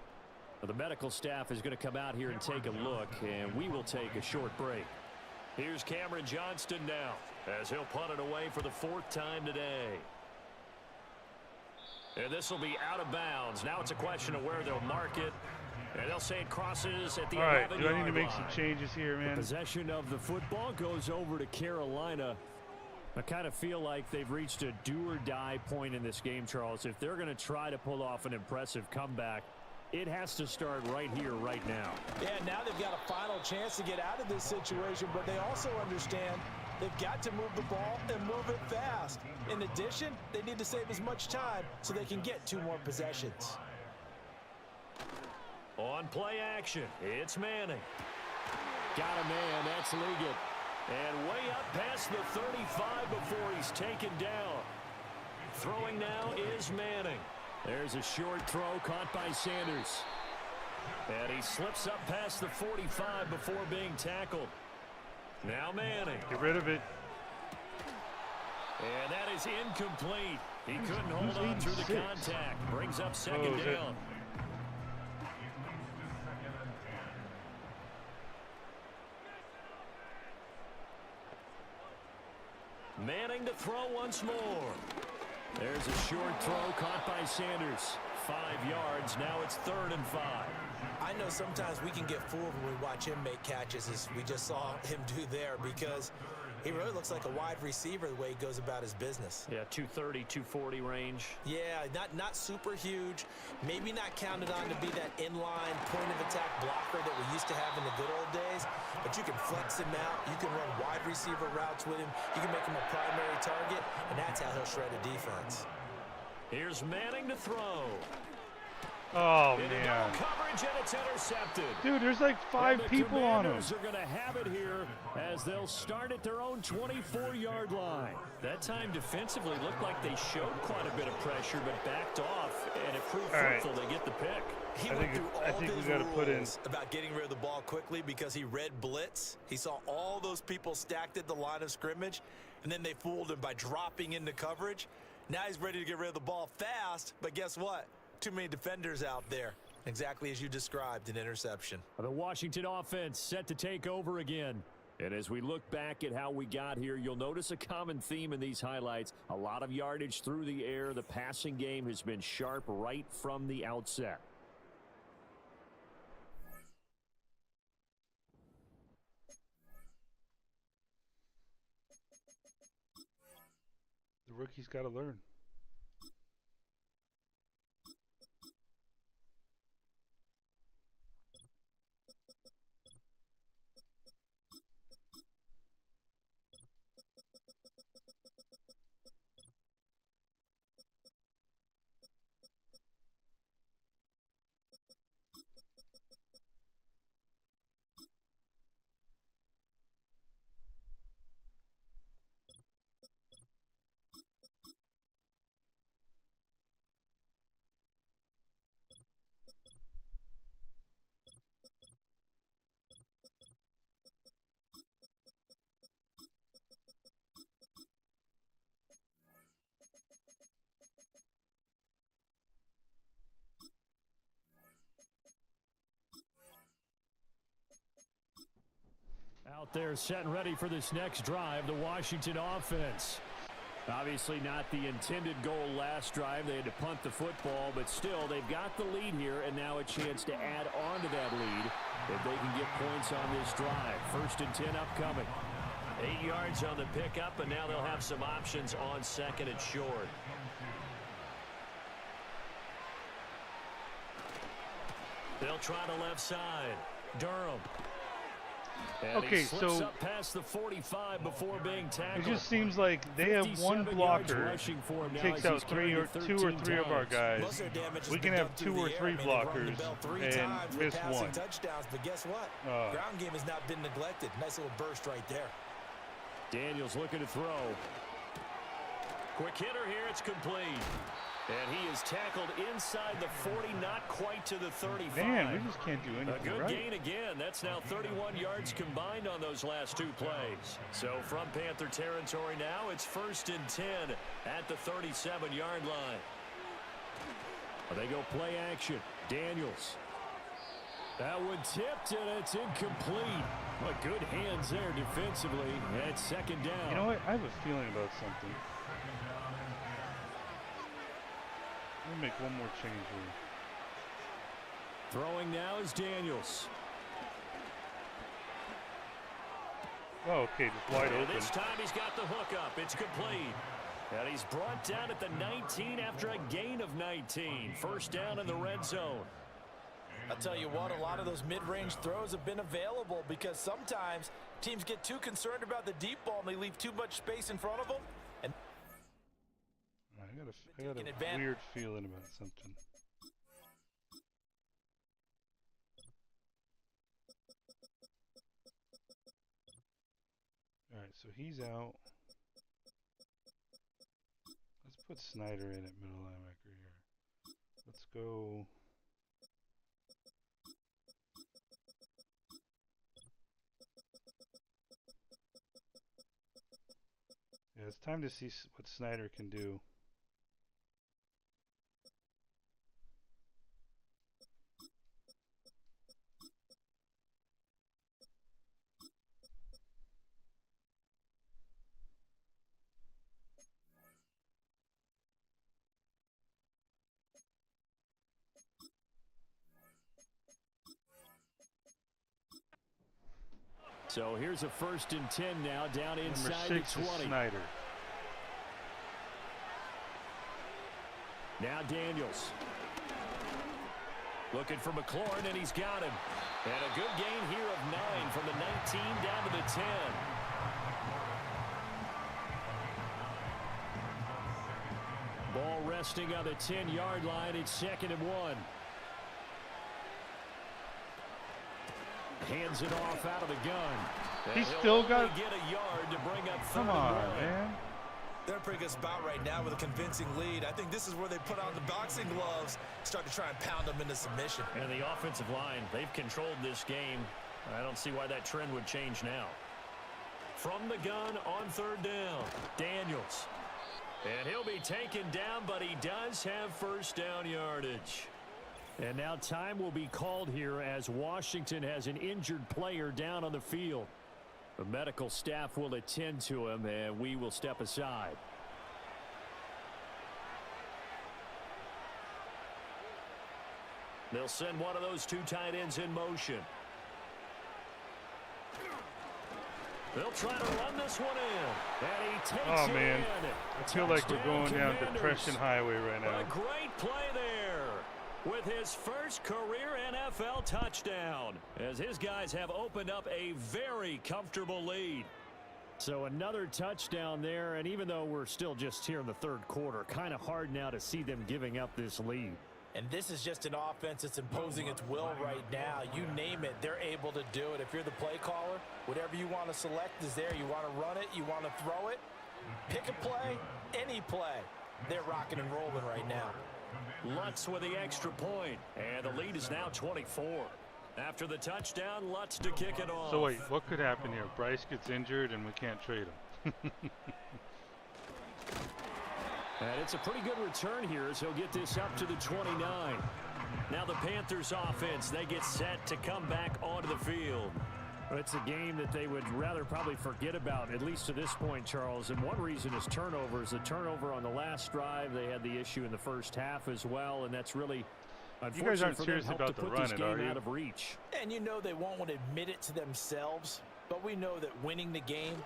Speaker 3: Well, the medical staff is going to come out here and take a look, and we will take a short break. Here's Cameron Johnston now as he'll punt it away for the 4th time today. And this will be out of bounds. Now it's a question of where they'll mark it. And they'll say it crosses at the 11-yard line.
Speaker 1: All right, do I need to make some changes here, man?
Speaker 3: The possession of the football goes over to Carolina. I kind of feel like they've reached a do-or-die point in this game, Charles. If they're going to try to pull off an impressive comeback, it has to start right here, right now.
Speaker 4: Yeah, now they've got a final chance to get out of this situation, but they also understand they've got to move the ball and move it fast. In addition, they need to save as much time so they can get 2 more possessions.
Speaker 3: On play action, it's Manning. Got a man, that's Liggett. And way up past the 35 before he's taken down. Throwing now is Manning. There's a short throw caught by Sanders. And he slips up past the 45 before being tackled. Now Manning.
Speaker 1: Get rid of it.
Speaker 3: And that is incomplete. He couldn't hold on through the contact. Brings up 2nd down. Manning to throw once more. There's a short throw caught by Sanders. 5 yards. Now it's 3rd and 5.
Speaker 4: I know sometimes we can get fooled when we watch him make catches, as we just saw him do there, because he really looks like a wide receiver the way he goes about his business.
Speaker 3: Yeah, 230, 240 range.
Speaker 4: Yeah, not super huge. Maybe not counted on to be that inline point-of-attack blocker that we used to have in the good old days, but you can flex him out. You can run wide receiver routes with him. You can make him a primary target, and that's how he'll shred a defense.
Speaker 3: Here's Manning to throw.
Speaker 1: Oh,
Speaker 3: In
Speaker 1: man.
Speaker 3: coverage, and it's intercepted.
Speaker 1: Dude, there's like 5 people on him.
Speaker 3: The Commanders are going to have it here as they'll start at their own 24-yard line. That time defensively looked like they showed quite a bit of pressure but backed off, and it proved fruitful. They get the pick.
Speaker 4: He went through all
Speaker 1: we
Speaker 4: his
Speaker 1: gotta put in
Speaker 4: rules about getting rid of the ball quickly because he read blitz. He saw all those people stacked at the line of scrimmage, and then they fooled him by dropping into coverage. Now he's ready to get rid of the ball fast, but guess what? Too many defenders out there. Exactly as you described, an interception.
Speaker 3: The Washington offense set to take over again. And as we look back at how we got here, you'll notice a common theme in these highlights. A lot of yardage through the air. The passing game has been sharp right from the outset.
Speaker 1: The rookie's got to learn.
Speaker 3: Out there set and ready for this next drive, the Washington offense. Obviously not the intended goal last drive. They had to punt the football, but still they've got the lead here, and now a chance to add on to that lead if they can get points on this drive. 1st and 10 upcoming.
Speaker 7: 8 yards on the pickup, and now they'll have some options on 2nd and short. They'll try the left side. Durham. And
Speaker 1: Okay,
Speaker 7: he slips
Speaker 1: so
Speaker 7: up past the 45 before being tackled.
Speaker 1: it just seems like they have one blocker, takes out two or three of our guys. We can have 2 or 3 blockers and miss one.
Speaker 4: Touchdowns, but guess what? Ground game has not been neglected. Nice little burst right there.
Speaker 3: Daniels looking to throw.
Speaker 7: Quick hitter here, it's complete. And he is tackled inside the 40, not quite to the 35.
Speaker 1: Man, we just can't do anything
Speaker 7: A good
Speaker 1: right.
Speaker 7: gain again. That's now 31 yards combined on those last 2 plays. So from Panther territory now, it's 1st and 10 at the 37-yard line.
Speaker 3: They go play action. Daniels. That one tipped, and it's incomplete. But good hands there defensively. And 2nd down.
Speaker 1: You know what? I have a feeling about something. Let me make one more change here.
Speaker 3: Throwing now is Daniels.
Speaker 1: Oh, okay, just wide
Speaker 7: And
Speaker 1: open.
Speaker 7: this time he's got the hook up. It's complete. And he's brought down at the 19 after a gain of 19. 1st down in the red zone.
Speaker 4: I'll tell you what, a lot of those mid-range throws have been available because sometimes teams get too concerned about the deep ball and they leave too much space in front of them. And
Speaker 1: I got a weird feeling about something. All right, so he's out. Let's put Snyder in at middle linebacker here. Let's go. Yeah, it's time to see what Snyder can do.
Speaker 3: So here's a 1st and 10 now, down inside
Speaker 1: Number 6
Speaker 3: the 20.
Speaker 1: is Snyder.
Speaker 3: Now Daniels.
Speaker 7: Looking for McLaurin, and he's got him. And a good gain here of 9 from the 19 down to the 10.
Speaker 3: Ball resting on the 10-yard line. It's 2nd and 1. Hands it off out of the gun.
Speaker 1: He's still got.
Speaker 7: Get a yard to bring up 3rd
Speaker 1: Come on, man.
Speaker 4: they're in a pretty good spot right now with a convincing lead. I think this is where they put on the boxing gloves, start to try and pound them into submission.
Speaker 7: And the offensive line, they've controlled this game. I don't see why that trend would change now. From the gun on 3rd down, Daniels. And he'll be taken down, but he does have 1st down yardage.
Speaker 3: And now time will be called here as Washington has an injured player down on the field. The medical staff will attend to him, and we will step aside.
Speaker 7: They'll send one of those 2 tight ends in motion. They'll try to run this one in. And he takes
Speaker 1: Oh, man.
Speaker 7: it in.
Speaker 1: I feel like we're going down
Speaker 7: Commanders.
Speaker 1: Depression Highway right now.
Speaker 7: A great play there with his first career NFL touchdown, as his guys have opened up a very comfortable lead.
Speaker 3: So another touchdown there, and even though we're still just here in the 3rd quarter, kind of hard now to see them giving up this lead.
Speaker 4: And this is just an offense that's imposing its will right now. You name it, they're able to do it. If you're the play caller, whatever you want to select is there. You want to run it, you want to throw it, pick a play, any play. They're rocking and rolling right now.
Speaker 7: Lutz with the extra point, and the lead is now 24. After the touchdown, Lutz to kick it off.
Speaker 1: So wait, what could happen here? Bryce gets injured and we can't trade him.
Speaker 3: And it's a pretty good return here as he'll get this up to the 29.
Speaker 7: Now the Panthers offense, they get set to come back onto the field.
Speaker 3: It's a game that they would rather probably forget about, at least to this point, Charles. And one reason is turnovers. The turnover on the last drive, they had the issue in the first half as well, and that's really
Speaker 1: You guys aren't
Speaker 3: unfortunate for them,
Speaker 1: serious
Speaker 3: helped
Speaker 1: about
Speaker 3: to
Speaker 1: the
Speaker 3: put this
Speaker 1: run,
Speaker 3: game
Speaker 1: are you?
Speaker 3: out of reach.
Speaker 4: And you know they won't want to admit it to themselves, but we know that winning the game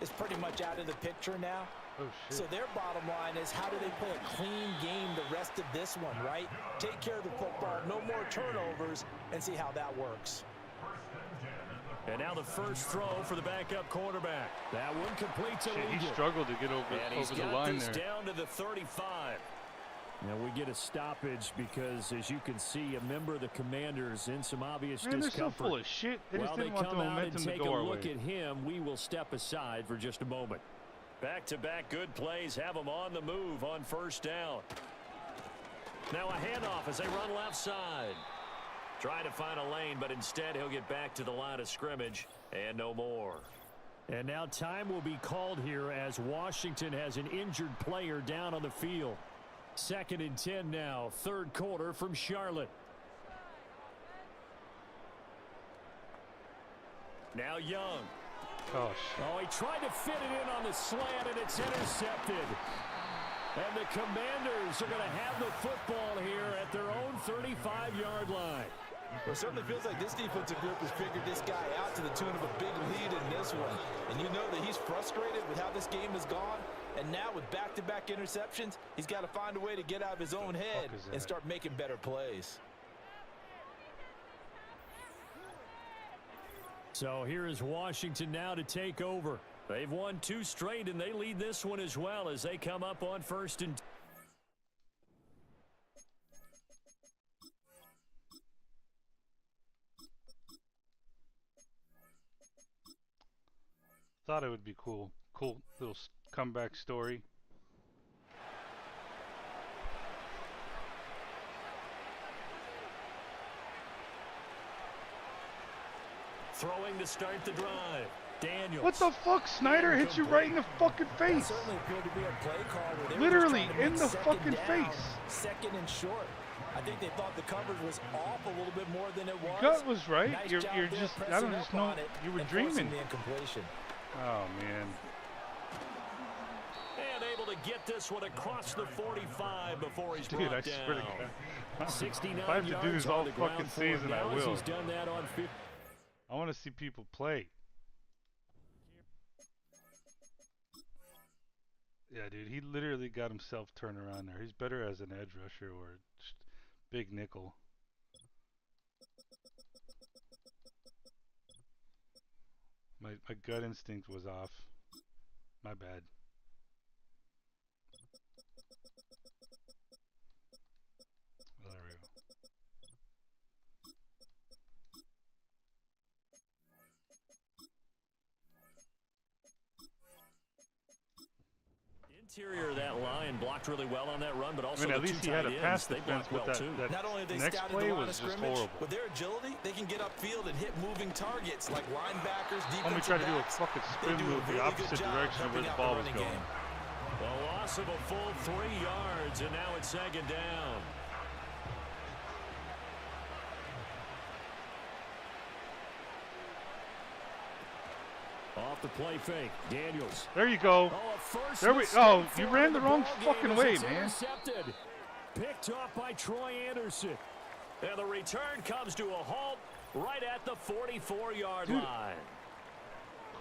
Speaker 4: is pretty much out of the picture now.
Speaker 1: Oh, shit.
Speaker 4: So their bottom line is, how do they play a clean game the rest of this one, right? Take care of the football, no more turnovers, and see how that works.
Speaker 3: And now the first throw for the backup quarterback. That one completes
Speaker 1: Shit, he
Speaker 3: illegal.
Speaker 1: struggled to get over the line there.
Speaker 3: Down to the 35. Now we get a stoppage because, as you can see, a member of the Commanders in some obvious
Speaker 1: Man, they're so
Speaker 3: discomfort.
Speaker 1: full of shit. They just
Speaker 3: While they
Speaker 1: didn't want the
Speaker 3: come out and
Speaker 1: momentum to
Speaker 3: take
Speaker 1: go
Speaker 3: a
Speaker 1: our
Speaker 3: look
Speaker 1: way.
Speaker 3: at him, we will step aside for just a moment. Back-to-back good plays have them on the move on first down. Now a handoff as they run left side. Trying to find a lane, but instead he'll get back to the line of scrimmage and no more. And now time will be called here as Washington has an injured player down on the field. 2nd and 10 now, third quarter from Charlotte. Now Young.
Speaker 1: Oh, shit.
Speaker 3: Oh, he tried to fit it in on the slant, and it's intercepted. And the Commanders are going to have the football here at their own 35-yard line.
Speaker 4: Well, it certainly feels like this defensive group has figured this guy out to the tune of a big lead in this one. And you know that he's frustrated with how this game has gone. And now with back-to-back interceptions, he's got to find a way to get out of his own head and start making better plays.
Speaker 3: So here is Washington now to take over. They've won 2 straight, and they lead this one as well as they come up on 1st and 10.
Speaker 1: Thought it would be cool. Cool little comeback story.
Speaker 3: Throwing to start the drive. Daniels.
Speaker 1: What the fuck? Snyder hits you right in the fucking face.
Speaker 4: Certainly appeared to be a play call where they were
Speaker 1: Literally
Speaker 4: just trying to
Speaker 1: in
Speaker 4: make
Speaker 1: the
Speaker 4: second
Speaker 1: fucking
Speaker 4: down,
Speaker 1: face.
Speaker 4: Second and short. I think they thought the coverage was off a little bit more than it was.
Speaker 1: Gut was right.
Speaker 4: Nice
Speaker 1: You're
Speaker 4: job there
Speaker 1: just, I
Speaker 4: pressing
Speaker 1: don't
Speaker 4: up
Speaker 1: just know,
Speaker 4: on it
Speaker 1: you were
Speaker 4: and forcing
Speaker 1: dreaming.
Speaker 4: the incompletion.
Speaker 1: Oh, man.
Speaker 3: And able to get this one across the 45 before he's
Speaker 1: Dude,
Speaker 3: brought
Speaker 1: I
Speaker 3: down.
Speaker 1: swear to God.
Speaker 3: 69
Speaker 1: If I have to do
Speaker 3: yards
Speaker 1: this
Speaker 3: on
Speaker 1: all
Speaker 3: the
Speaker 1: fucking
Speaker 3: ground for him
Speaker 1: season, I
Speaker 3: now as
Speaker 1: will.
Speaker 3: He's done that on 50.
Speaker 1: I want to see people play. Yeah, dude, he literally got himself turned around there. He's better as an edge rusher or just big nickel. My gut instinct was off. My bad. Well, there we go.
Speaker 3: Interior of that line blocked really well on that run, but also
Speaker 1: I mean, at
Speaker 3: the
Speaker 1: least
Speaker 3: two
Speaker 1: he had a
Speaker 3: tight
Speaker 1: pass
Speaker 3: ends, they
Speaker 1: defense
Speaker 3: blocked
Speaker 1: with
Speaker 3: well too.
Speaker 1: that
Speaker 4: Not only have they
Speaker 1: next
Speaker 4: scouted
Speaker 1: play
Speaker 4: the line
Speaker 1: was
Speaker 4: of
Speaker 1: just
Speaker 4: scrimmage,
Speaker 1: horrible.
Speaker 4: with their agility, they can get upfield and hit moving targets like linebackers,
Speaker 1: Homie
Speaker 4: defensive
Speaker 1: tried to do a
Speaker 4: backs.
Speaker 1: fucking
Speaker 4: They
Speaker 1: spin
Speaker 4: do a
Speaker 1: move the
Speaker 4: really good
Speaker 1: opposite
Speaker 4: job
Speaker 1: direction of where
Speaker 4: helping
Speaker 1: the
Speaker 4: out
Speaker 1: ball
Speaker 4: the
Speaker 1: was
Speaker 4: running
Speaker 1: going.
Speaker 4: game.
Speaker 3: The loss of a full 3 yards, and now it's 2nd down. Off the play fake, Daniels.
Speaker 1: There you go.
Speaker 3: Oh, a first
Speaker 1: There we.
Speaker 3: mistake
Speaker 1: Oh,
Speaker 3: for
Speaker 1: you
Speaker 3: him
Speaker 1: ran
Speaker 3: in
Speaker 1: the wrong
Speaker 3: ball game
Speaker 1: fucking
Speaker 3: as
Speaker 1: way,
Speaker 3: it's
Speaker 1: man.
Speaker 3: Intercepted. Picked off by Troy Anderson. And the return comes to a halt right at the 44-yard
Speaker 1: Dude.
Speaker 3: line.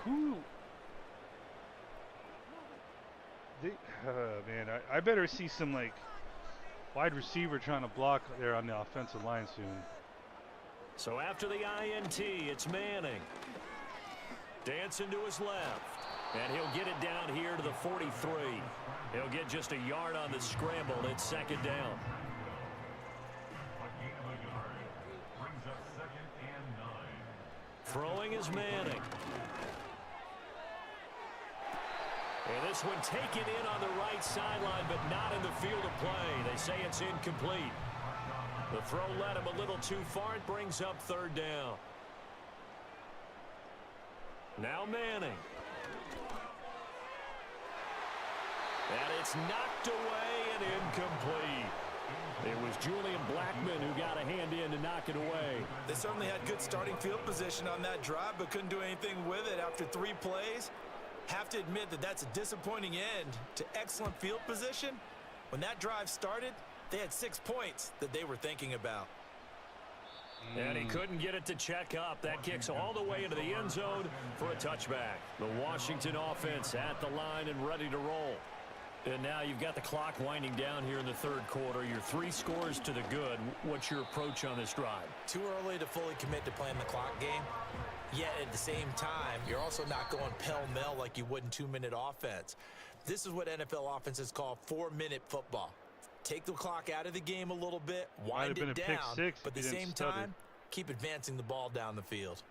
Speaker 1: Who? Man, I better see some like wide receiver trying to block there on the offensive line soon.
Speaker 3: So after the INT, it's Manning. Dancing to his left. And he'll get it down here to the 43. He'll get just a yard on the scramble. It's 2nd down.
Speaker 5: Brings up 2nd and 9.
Speaker 3: Throwing is Manning. And this one taken in on the right sideline, but not in the field of play. They say it's incomplete. The throw led him a little too far. It brings up 3rd down. Now Manning. And it's knocked away and incomplete. It was Julian Blackmon who got a hand in to knock it away.
Speaker 4: They certainly had good starting field position on that drive, but couldn't do anything with it after 3 plays. Have to admit that that's a disappointing end to excellent field position. When that drive started, they had 6 points that they were thinking about.
Speaker 3: And he couldn't get it to check up. That kicks all the way into the end zone for a touchback. The Washington offense at the line and ready to roll. And now you've got the clock winding down here in the 3rd quarter. You're 3 scores to the good. What's your approach on this drive?
Speaker 4: Too early to fully commit to playing the clock game. Yet at the same time, you're also not going pell-mell like you would in 2-minute offense. This is what NFL offenses call 4-minute football. Take the clock out of the game a little bit, wind it down, but at the same time, keep advancing the ball down the field.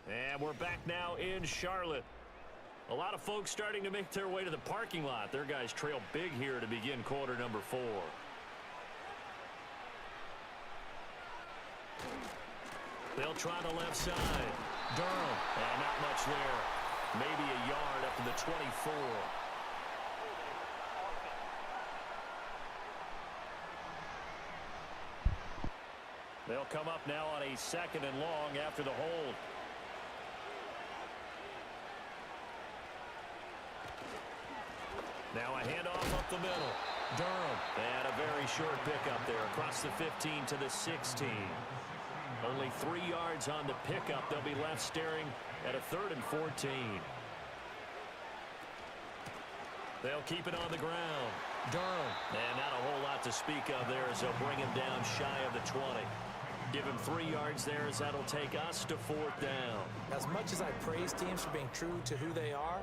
Speaker 3: And we're back now in Charlotte. A lot of folks starting to make their way to the parking lot. Their guys trail big here to begin quarter number 4. They'll try the left side. Durham. And not much there. Maybe a yard up to the 24. They'll come up now on a 2nd and long after the hold. Now a handoff up the middle. Durham. And a very short pickup there across the 15 to the 16. Only 3 yards on the pickup. They'll be left staring at a 3rd and 14. They'll keep it on the ground. Durham. And not a whole lot to speak of there as they'll bring him down shy of the 20. Give him 3 yards there as that'll take us to 4th down.
Speaker 4: As much as I praise teams for being true to who they are,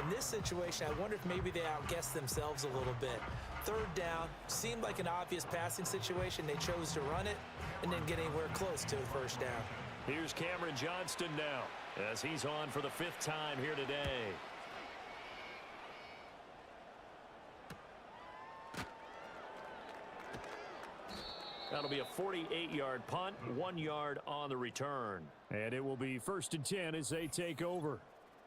Speaker 4: in this situation, I wonder if maybe they outguessed themselves a little bit. 3rd down, seemed like an obvious passing situation. They chose to run it and didn't get anywhere close to the 1st down.
Speaker 3: Here's Cameron Johnston now as he's on for the 5th time here today. That'll be a 48-yard punt, 1 yard on the return. And it will be 1st and 10 as they take over.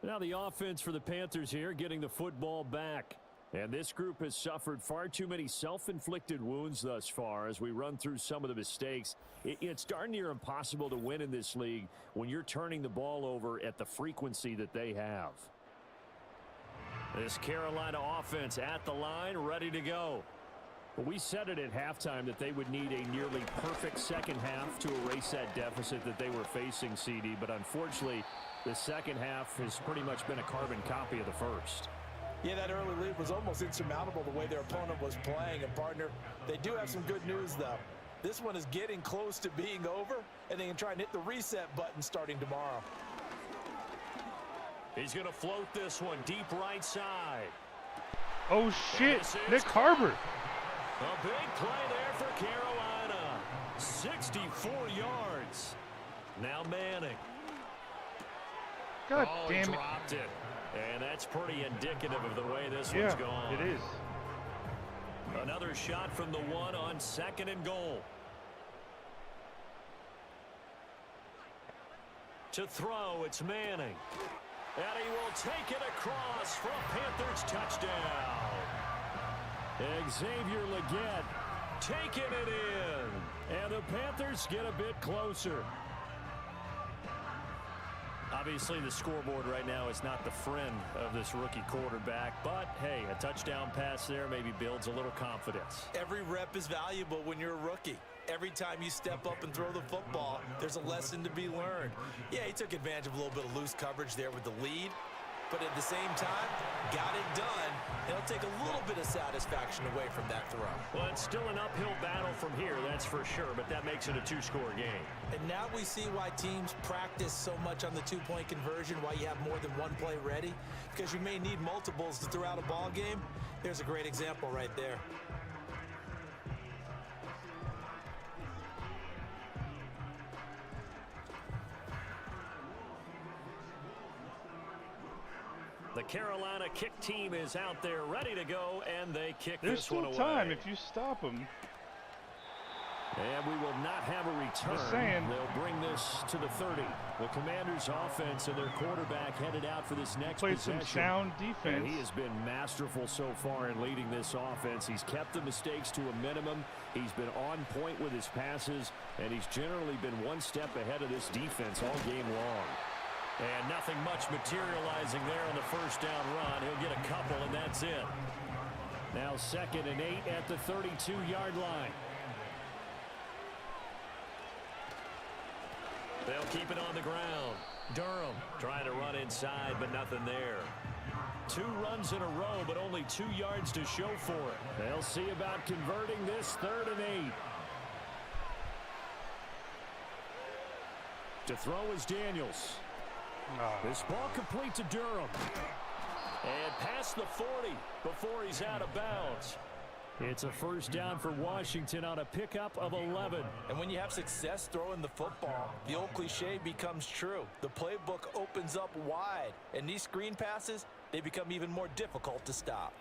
Speaker 3: Now the offense for the Panthers here getting the football back. And this group has suffered far too many self-inflicted wounds thus far as we run through some of the mistakes. It's darn near impossible to win in this league when you're turning the ball over at the frequency that they have. This Carolina offense at the line, ready to go. Well, we said it at halftime that they would need a nearly perfect second half to erase that deficit that they were facing, CD. But unfortunately, the second half has pretty much been a carbon copy of the first.
Speaker 4: Yeah, that early lead was almost insurmountable the way their opponent was playing. And, partner, they do have some good news, though. This one is getting close to being over, and they can try and hit the reset button starting tomorrow.
Speaker 3: He's going to float this one deep right side.
Speaker 1: Oh, shit. Nick Harbor.
Speaker 3: A big play there for Carolina. 64 yards. Now Manning.
Speaker 1: God damn it.
Speaker 3: He dropped it. And that's pretty indicative of the way this one's gone.
Speaker 1: It is.
Speaker 3: Another shot from the 1 on 2nd and goal. To throw, it's Manning. And he will take it across for a Panthers touchdown. Xavier Legette taking it in. And the Panthers get a bit closer. Obviously, the scoreboard right now is not the friend of this rookie quarterback. But, hey, a touchdown pass there maybe builds a little confidence.
Speaker 4: Every rep is valuable when you're a rookie. Every time you step up and throw the football, there's a lesson to be learned. Yeah, he took advantage of a little bit of loose coverage there with the lead. But at the same time, got it done. It'll take a little bit of satisfaction away from that throw.
Speaker 3: Well, it's still an uphill battle from here, that's for sure, but that makes it a 2-score game.
Speaker 4: And now we see why teams practice so much on the 2-point conversion, why you have more than one play ready, because you may need multiples to throw out a ball game. There's a great example right there.
Speaker 3: The Carolina kick team is out there ready to go, and they kick
Speaker 1: There's
Speaker 3: this one away.
Speaker 1: still time if you stop them.
Speaker 3: And we will not have a return.
Speaker 1: Just saying.
Speaker 3: They'll bring this to the 30. The Commanders' offense and their quarterback headed out for this next
Speaker 1: Played
Speaker 3: possession.
Speaker 1: some sound defense.
Speaker 3: And he has been masterful so far in leading this offense. He's kept the mistakes to a minimum. He's been on point with his passes, and he's generally been one step ahead of this defense all game long. And nothing much materializing there on the first down run. He'll get a couple, and that's it. Now 2nd and 8 at the 32-yard line. They'll keep it on the ground. Durham trying to run inside, but nothing there. 2 runs in a row, but only 2 yards to show for it. They'll see about converting this 3rd and 8. To throw is Daniels. This ball complete to Durham. And past the 40 before he's out of bounds. It's a first down for Washington on a pickup of 11.
Speaker 4: And when you have success throwing the football, the old cliche becomes true. The playbook opens up wide, and these screen passes, they become even more difficult to stop.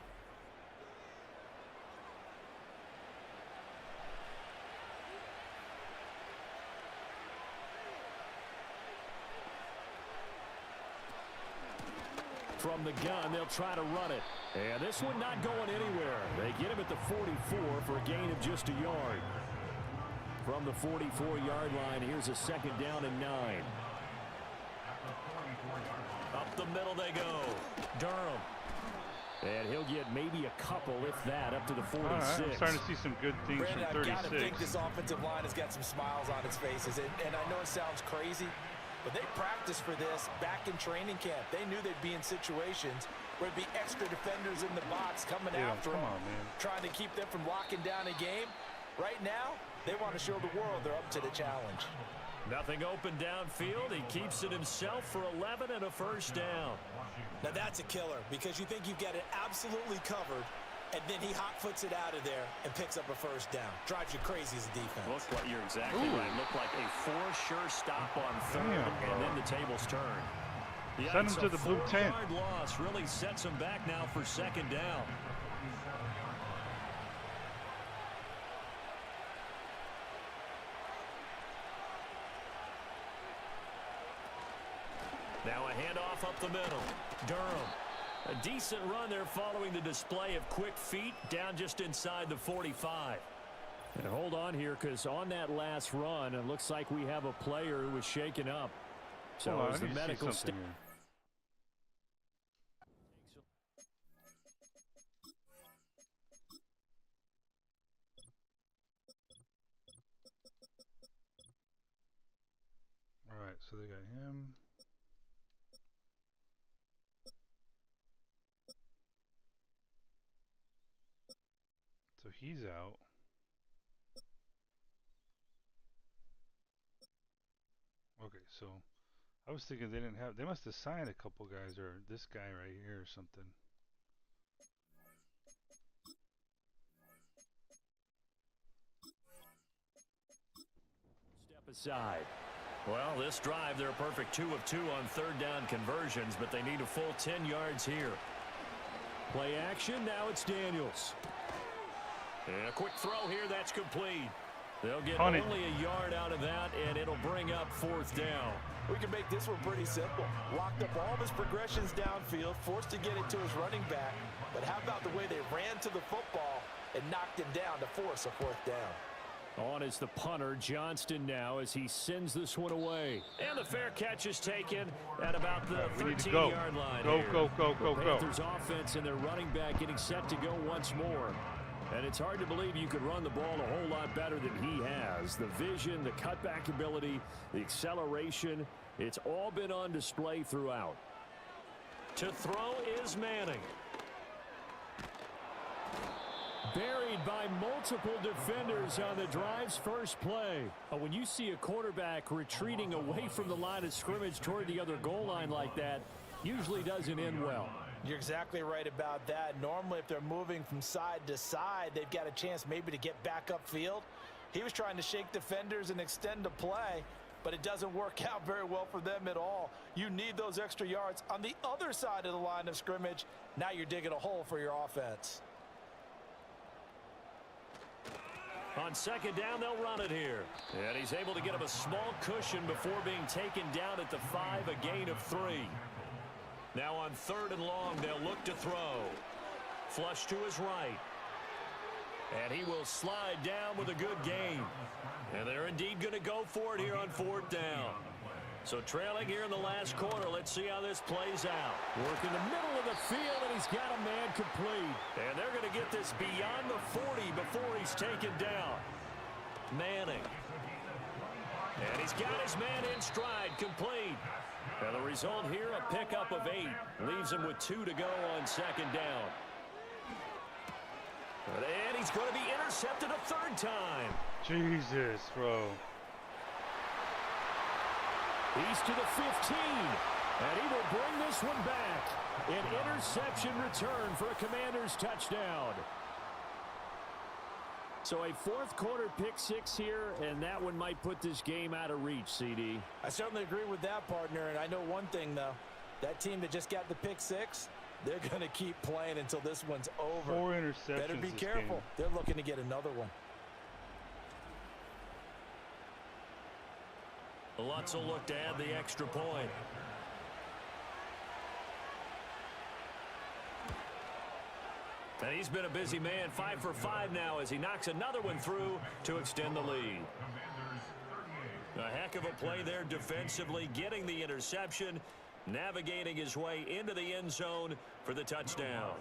Speaker 3: From the gun, they'll try to run it. And this one not going anywhere. They get him at the 44 for a gain of just a yard. From the 44-yard line, here's a 2nd down and 9. Up the middle they go. Durham. And he'll get maybe a couple, if that, up to the 46.
Speaker 1: All right, I'm starting to see some good things
Speaker 4: Brandon,
Speaker 1: from 36.
Speaker 4: I've got to think this offensive line has got some smiles on its faces. And I know it sounds crazy, but they practiced for this back in training camp. They knew they'd be in situations where it'd be extra defenders in the box coming after them, trying to keep them from locking down a game. Right now, they want to show the world they're up to the challenge.
Speaker 3: Nothing open downfield. He keeps it himself for 11 and a first down.
Speaker 4: Now that's a killer because you think you've got it absolutely covered, and then he hot-foots it out of there and picks up a first down. Drives you crazy as a defense.
Speaker 7: Looked like, you're exactly right. Looked like a for-sure stop on 3rd, and then the tables turn. Yeah,
Speaker 1: send him to the blue tent.
Speaker 3: 4-yard loss really sets him back now for 2nd down. Now a handoff up the middle. Durham. A decent run there following the display of quick feet down just inside the 45. And hold on here, because on that last run, it looks like we have a player who was shaken up. So as the medical staff.
Speaker 1: All right, so they got him. So he's out. Okay, so I was thinking they must have signed a couple guys, or this guy right here or something.
Speaker 3: Step aside. Well, this drive, they're a perfect 2 of 2 on 3rd down conversions, but they need a full 10 yards here. Play action, now it's Daniels. And a quick throw here, that's complete. They'll get only a yard out of that, and it'll bring up 4th down.
Speaker 4: We can make this one pretty simple. Locked up all of his progressions downfield, forced to get it to his running back. But how about the way they ran to the football and knocked him down to force a 4th down?
Speaker 3: On is the punter, Johnston, now as he sends this one away. And the fair catch is taken at about the 13-yard line.
Speaker 1: Go.
Speaker 3: The Panthers offense and their running back getting set to go once more. And it's hard to believe you could run the ball a whole lot better than he has. The vision, the cutback ability, the acceleration, it's all been on display throughout. To throw is Manning. Buried by multiple defenders on the drive's first play. When you see a quarterback retreating away from the line of scrimmage toward the other goal line like that, usually doesn't end well.
Speaker 4: You're exactly right about that. Normally, if they're moving from side to side, they've got a chance maybe to get back upfield. He was trying to shake defenders and extend the play, but it doesn't work out very well for them at all. You need those extra yards on the other side of the line of scrimmage. Now you're digging a hole for your offense.
Speaker 3: On second down, they'll run it here. And he's able to get him a small cushion before being taken down at the 5, a gain of 3. Now on 3rd and long, they'll look to throw. Flush to his right. And he will slide down with a good gain. And they're indeed going to go for it here on 4th down. So trailing here in the last quarter, let's see how this plays out.
Speaker 7: Work in the middle of the field, and he's got a man complete.
Speaker 3: And they're going to get this beyond the 40 before he's taken down. Manning. And he's got his man in stride, complete. And the result here, a pickup of 8. Leaves him with 2 to go on second down. And he's going to be intercepted a 3rd time.
Speaker 1: Jesus, bro.
Speaker 7: He's to the 15, and he will bring this one back. An interception return for a Commanders touchdown. So a 4th quarter pick 6 here, and that one might put this game out of reach, CD.
Speaker 4: I certainly agree with that, partner, and I know one thing, though. That team that just got the pick 6, they're going to keep playing until this one's over.
Speaker 1: 4 interceptions.
Speaker 4: Better be
Speaker 1: this
Speaker 4: careful.
Speaker 1: game.
Speaker 4: They're looking to get another one.
Speaker 3: Lutz will look to add the extra point. And he's been a busy man, 5 for 5 now as he knocks another one through to extend the lead. A heck of a play there defensively, getting the interception, navigating his way into the end zone for the touchdown.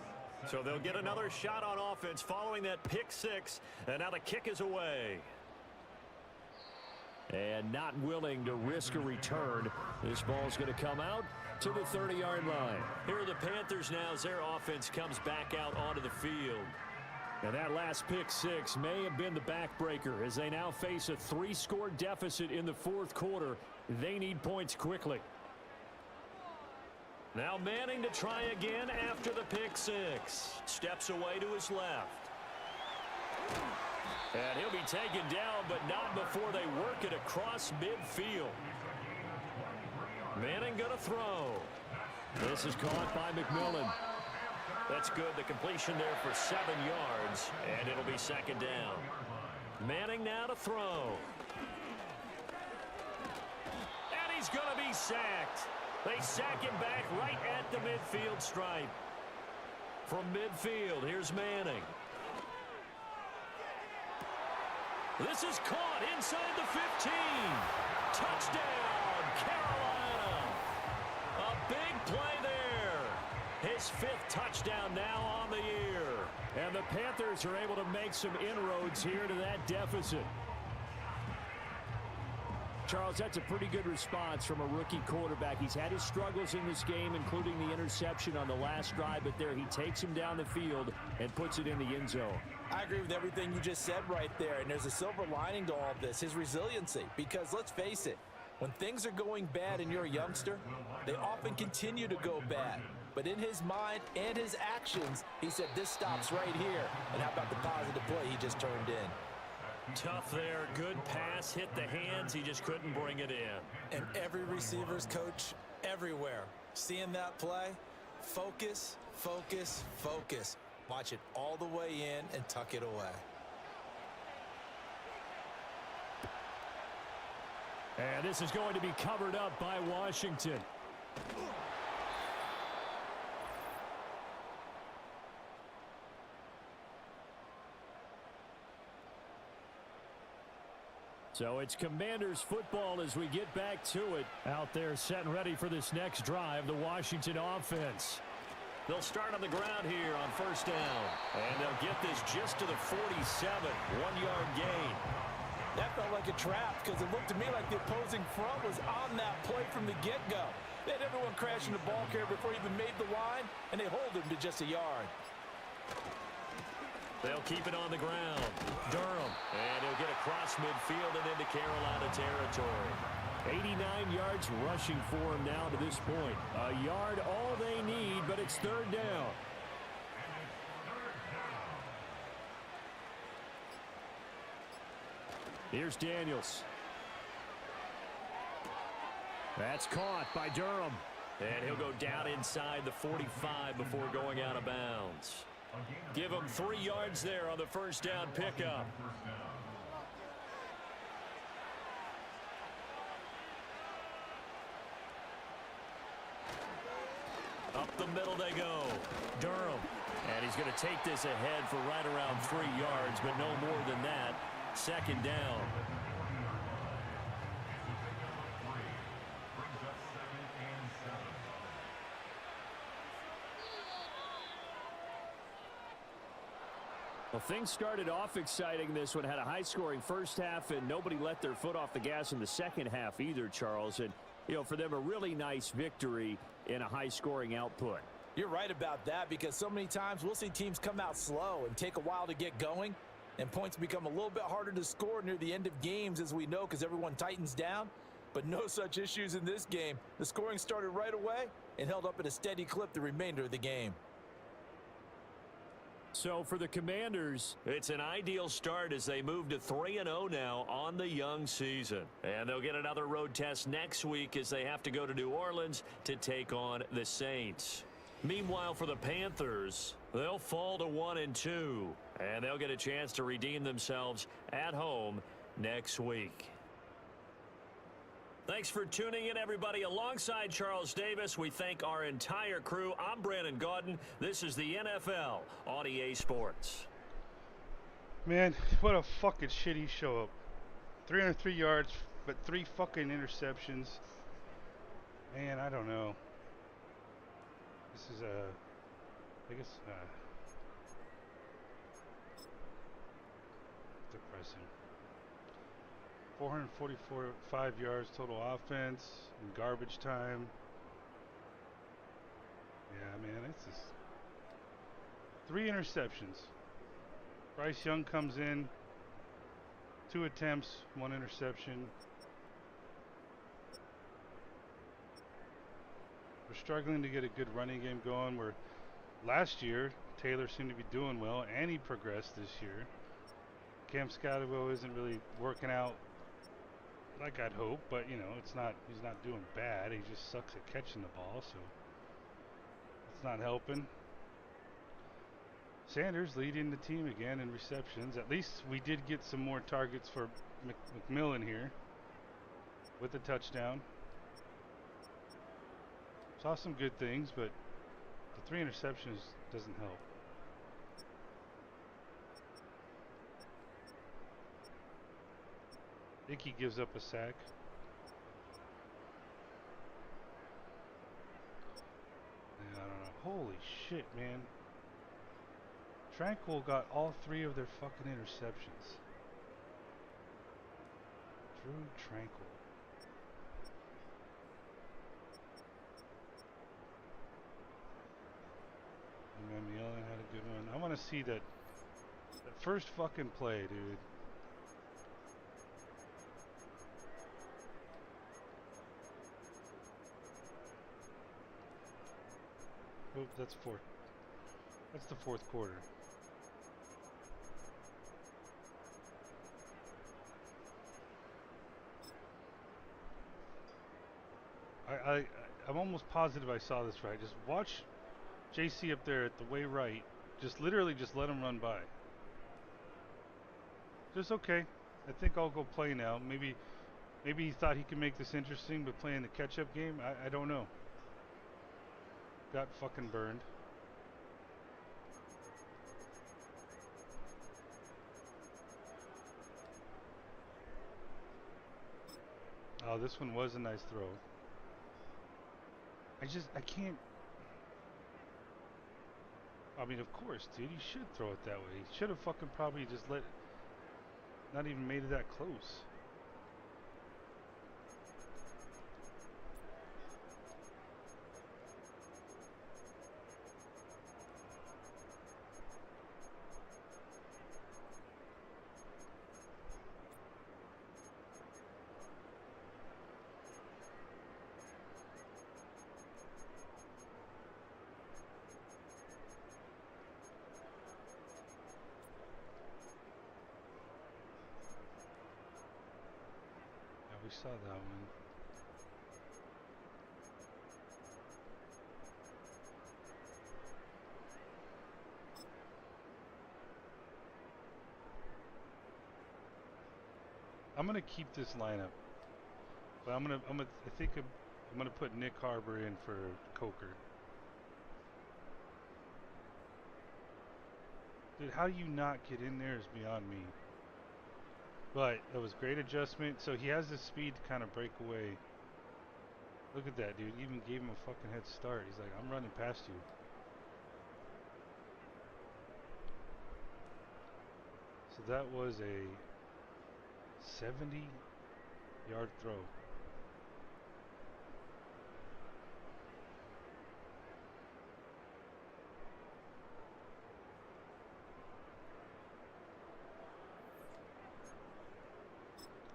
Speaker 3: So they'll get another shot on offense following that pick 6, and now the kick is away.
Speaker 7: And not willing to risk a return. This ball's going to come out to the 30-yard line.
Speaker 3: Here are the Panthers now as their offense comes back out onto the field.
Speaker 7: And that last pick 6 may have been the backbreaker as they now face a 3-score deficit in the 4th quarter. They need points quickly.
Speaker 3: Now Manning to try again after the pick 6. Steps away to his left. And he'll be taken down, but not before they work it across midfield. Manning going to throw.
Speaker 7: This is caught by McMillan.
Speaker 3: That's good. The completion there for 7 yards, and it'll be second down. Manning now to throw. And he's going to be sacked. They sack him back right at the midfield stripe. From midfield, here's Manning. This is caught inside the 15. Touchdown, Carolina. A big play there. His 5th touchdown now on the year.
Speaker 7: And the Panthers are able to make some inroads here to that deficit. Charles, that's a pretty good response from a rookie quarterback. He's had his struggles in this game, including the interception on the last drive, but there he takes him down the field and puts it in the end zone.
Speaker 4: I agree with everything you just said right there, and there's a silver lining to all of this, his resiliency. Because let's face it, when things are going bad and you're a youngster, they often continue to go bad. But in his mind and his actions, he said, this stops right here. And how about the positive play he just turned in?
Speaker 3: Tough there. Good pass. Hit the hands. He just couldn't bring it in.
Speaker 4: And every receiver's coach everywhere. Seeing that play, focus, focus, focus. Watch it all the way in and tuck it away.
Speaker 7: And this is going to be covered up by Washington. So it's Commanders football as we get back to it. Out there set and ready for this next drive, the Washington offense.
Speaker 3: They'll start on the ground here on first down. And they'll get this just to the 47, 1-yard gain.
Speaker 4: That felt like a trap because it looked to me like the opposing front was on that play from the get-go. They had everyone crashing the ball carrier before he even made the line, and they hold him to just a yard.
Speaker 3: They'll keep it on the ground. Durham. And he'll get across midfield and into Carolina territory.
Speaker 7: 89 yards rushing for him now to this point. A yard all they need, but it's third down. Here's Daniels. That's caught by Durham.
Speaker 3: And he'll go down inside the 45 before going out of bounds. Give him 3 yards there on the first down pickup. take this ahead for right around 3 yards, but no more than that. Second down. Well, things started off exciting. This one had a high-scoring first half, and nobody let their foot off the gas in the second half either, Charles. And, you know, for them, a really nice victory in a high-scoring output.
Speaker 4: You're right about that, because so many times we'll see teams come out slow and take a while to get going, and points become a little bit harder to score near the end of games, as we know, because everyone tightens down. But no such issues in this game. The scoring started right away and held up at a steady clip the remainder of the game.
Speaker 3: So for the Commanders, it's an ideal start as they move to 3-0 now on the young season. And they'll get another road test next week as they have to go to New Orleans to take on the Saints. Meanwhile, for the Panthers, they'll fall to 1-2, and they'll get a chance to redeem themselves at home next week. Thanks for tuning in, everybody. Alongside Charles Davis, we thank our entire crew. I'm Brandon Gaudin. This is the NFL on EA Sports.
Speaker 1: Man, what a fucking shitty show up. 303 yards, but 3 fucking interceptions. Man, I don't know. This is I guess, depressing. 445 yards total offense in garbage time. Yeah, man, it's just 3 interceptions. Bryce Young comes in, 2 attempts, 1 interception. We're struggling to get a good running game going. Where last year Taylor seemed to be doing well, and he progressed this year. Cam Scottibo isn't really working out like I'd hope, but you know, he's not doing bad. He just sucks at catching the ball, so it's not helping. Sanders leading the team again in receptions. At least we did get some more targets for McMillan here with a touchdown. Saw some good things, but the 3 interceptions doesn't help. Icky gives up a sack. And I don't know. Holy shit, man. Tranquil got all 3 of their fucking interceptions. Drew Tranquil. And Yellen had a good one. I want to see that first fucking play, dude. Oh, that's 4. That's the 4th quarter. I'm almost positive I saw this right. Just watch JC up there at the way right. Just literally just let him run by. Just okay. I think I'll go play now. Maybe he thought he could make this interesting by playing the catch-up game. I don't know. Got fucking burned. Oh, this one was a nice throw. I can't. I mean, of course, dude, he should throw it that way. He should have fucking probably just not even made it that close. We saw that one. I'm gonna keep this lineup, but I think I'm gonna put Nick Harbor in for Coker. Dude, how you not get in there is beyond me. But it was great adjustment. So he has the speed to kind of break away. Look at that, dude. Even gave him a fucking head start. He's like, I'm running past you. So that was a 70-yard throw.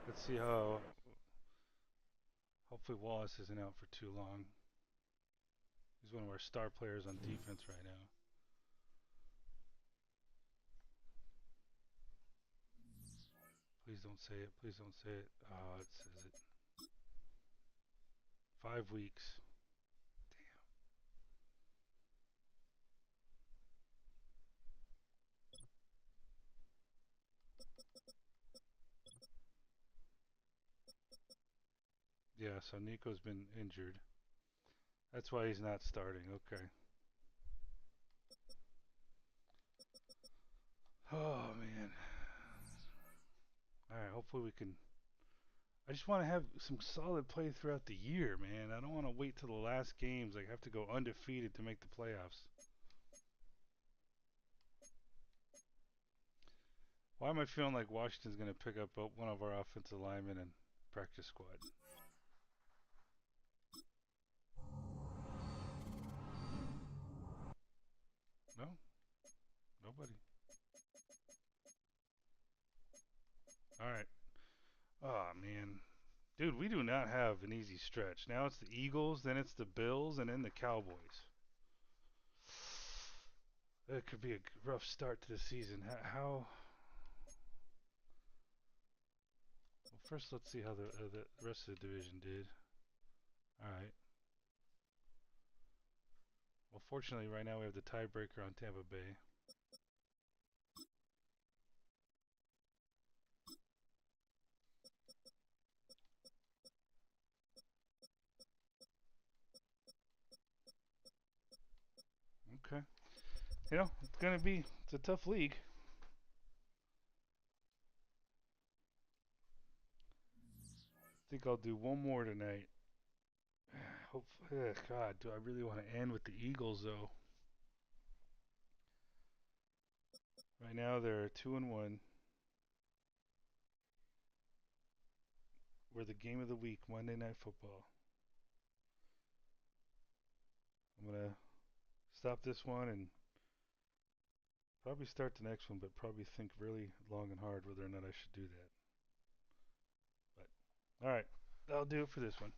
Speaker 1: Let's see how. Hopefully Wallace isn't out for too long. He's one of our star players on defense right now. Please don't say it. Please don't say it. Oh, it says it. 5 weeks. Damn. Yeah, so Nico's been injured. That's why he's not starting. Okay. Oh, man. All right, hopefully we can. I just want to have some solid play throughout the year, man. I don't want to wait till the last games. Like, have to go undefeated to make the playoffs. Why am I feeling like Washington's going to pick up one of our offensive linemen and practice squad? No? Nobody. All right. Oh, man. Dude, we do not have an easy stretch. Now it's the Eagles, then it's the Bills, and then the Cowboys. It could be a rough start to the season. How? Well, first let's see how the rest of the division did. All right. Well, fortunately, right now we have the tiebreaker on Tampa Bay. Okay. You know, it's a tough league. I think I'll do one more tonight. Hopefully, God, do I really want to end with the Eagles though? Right now they're 2-1. We're the game of the week, Monday Night Football. I'm gonna stop this one and probably start the next one, but probably think really long and hard whether or not I should do that. But all right, that'll do it for this one.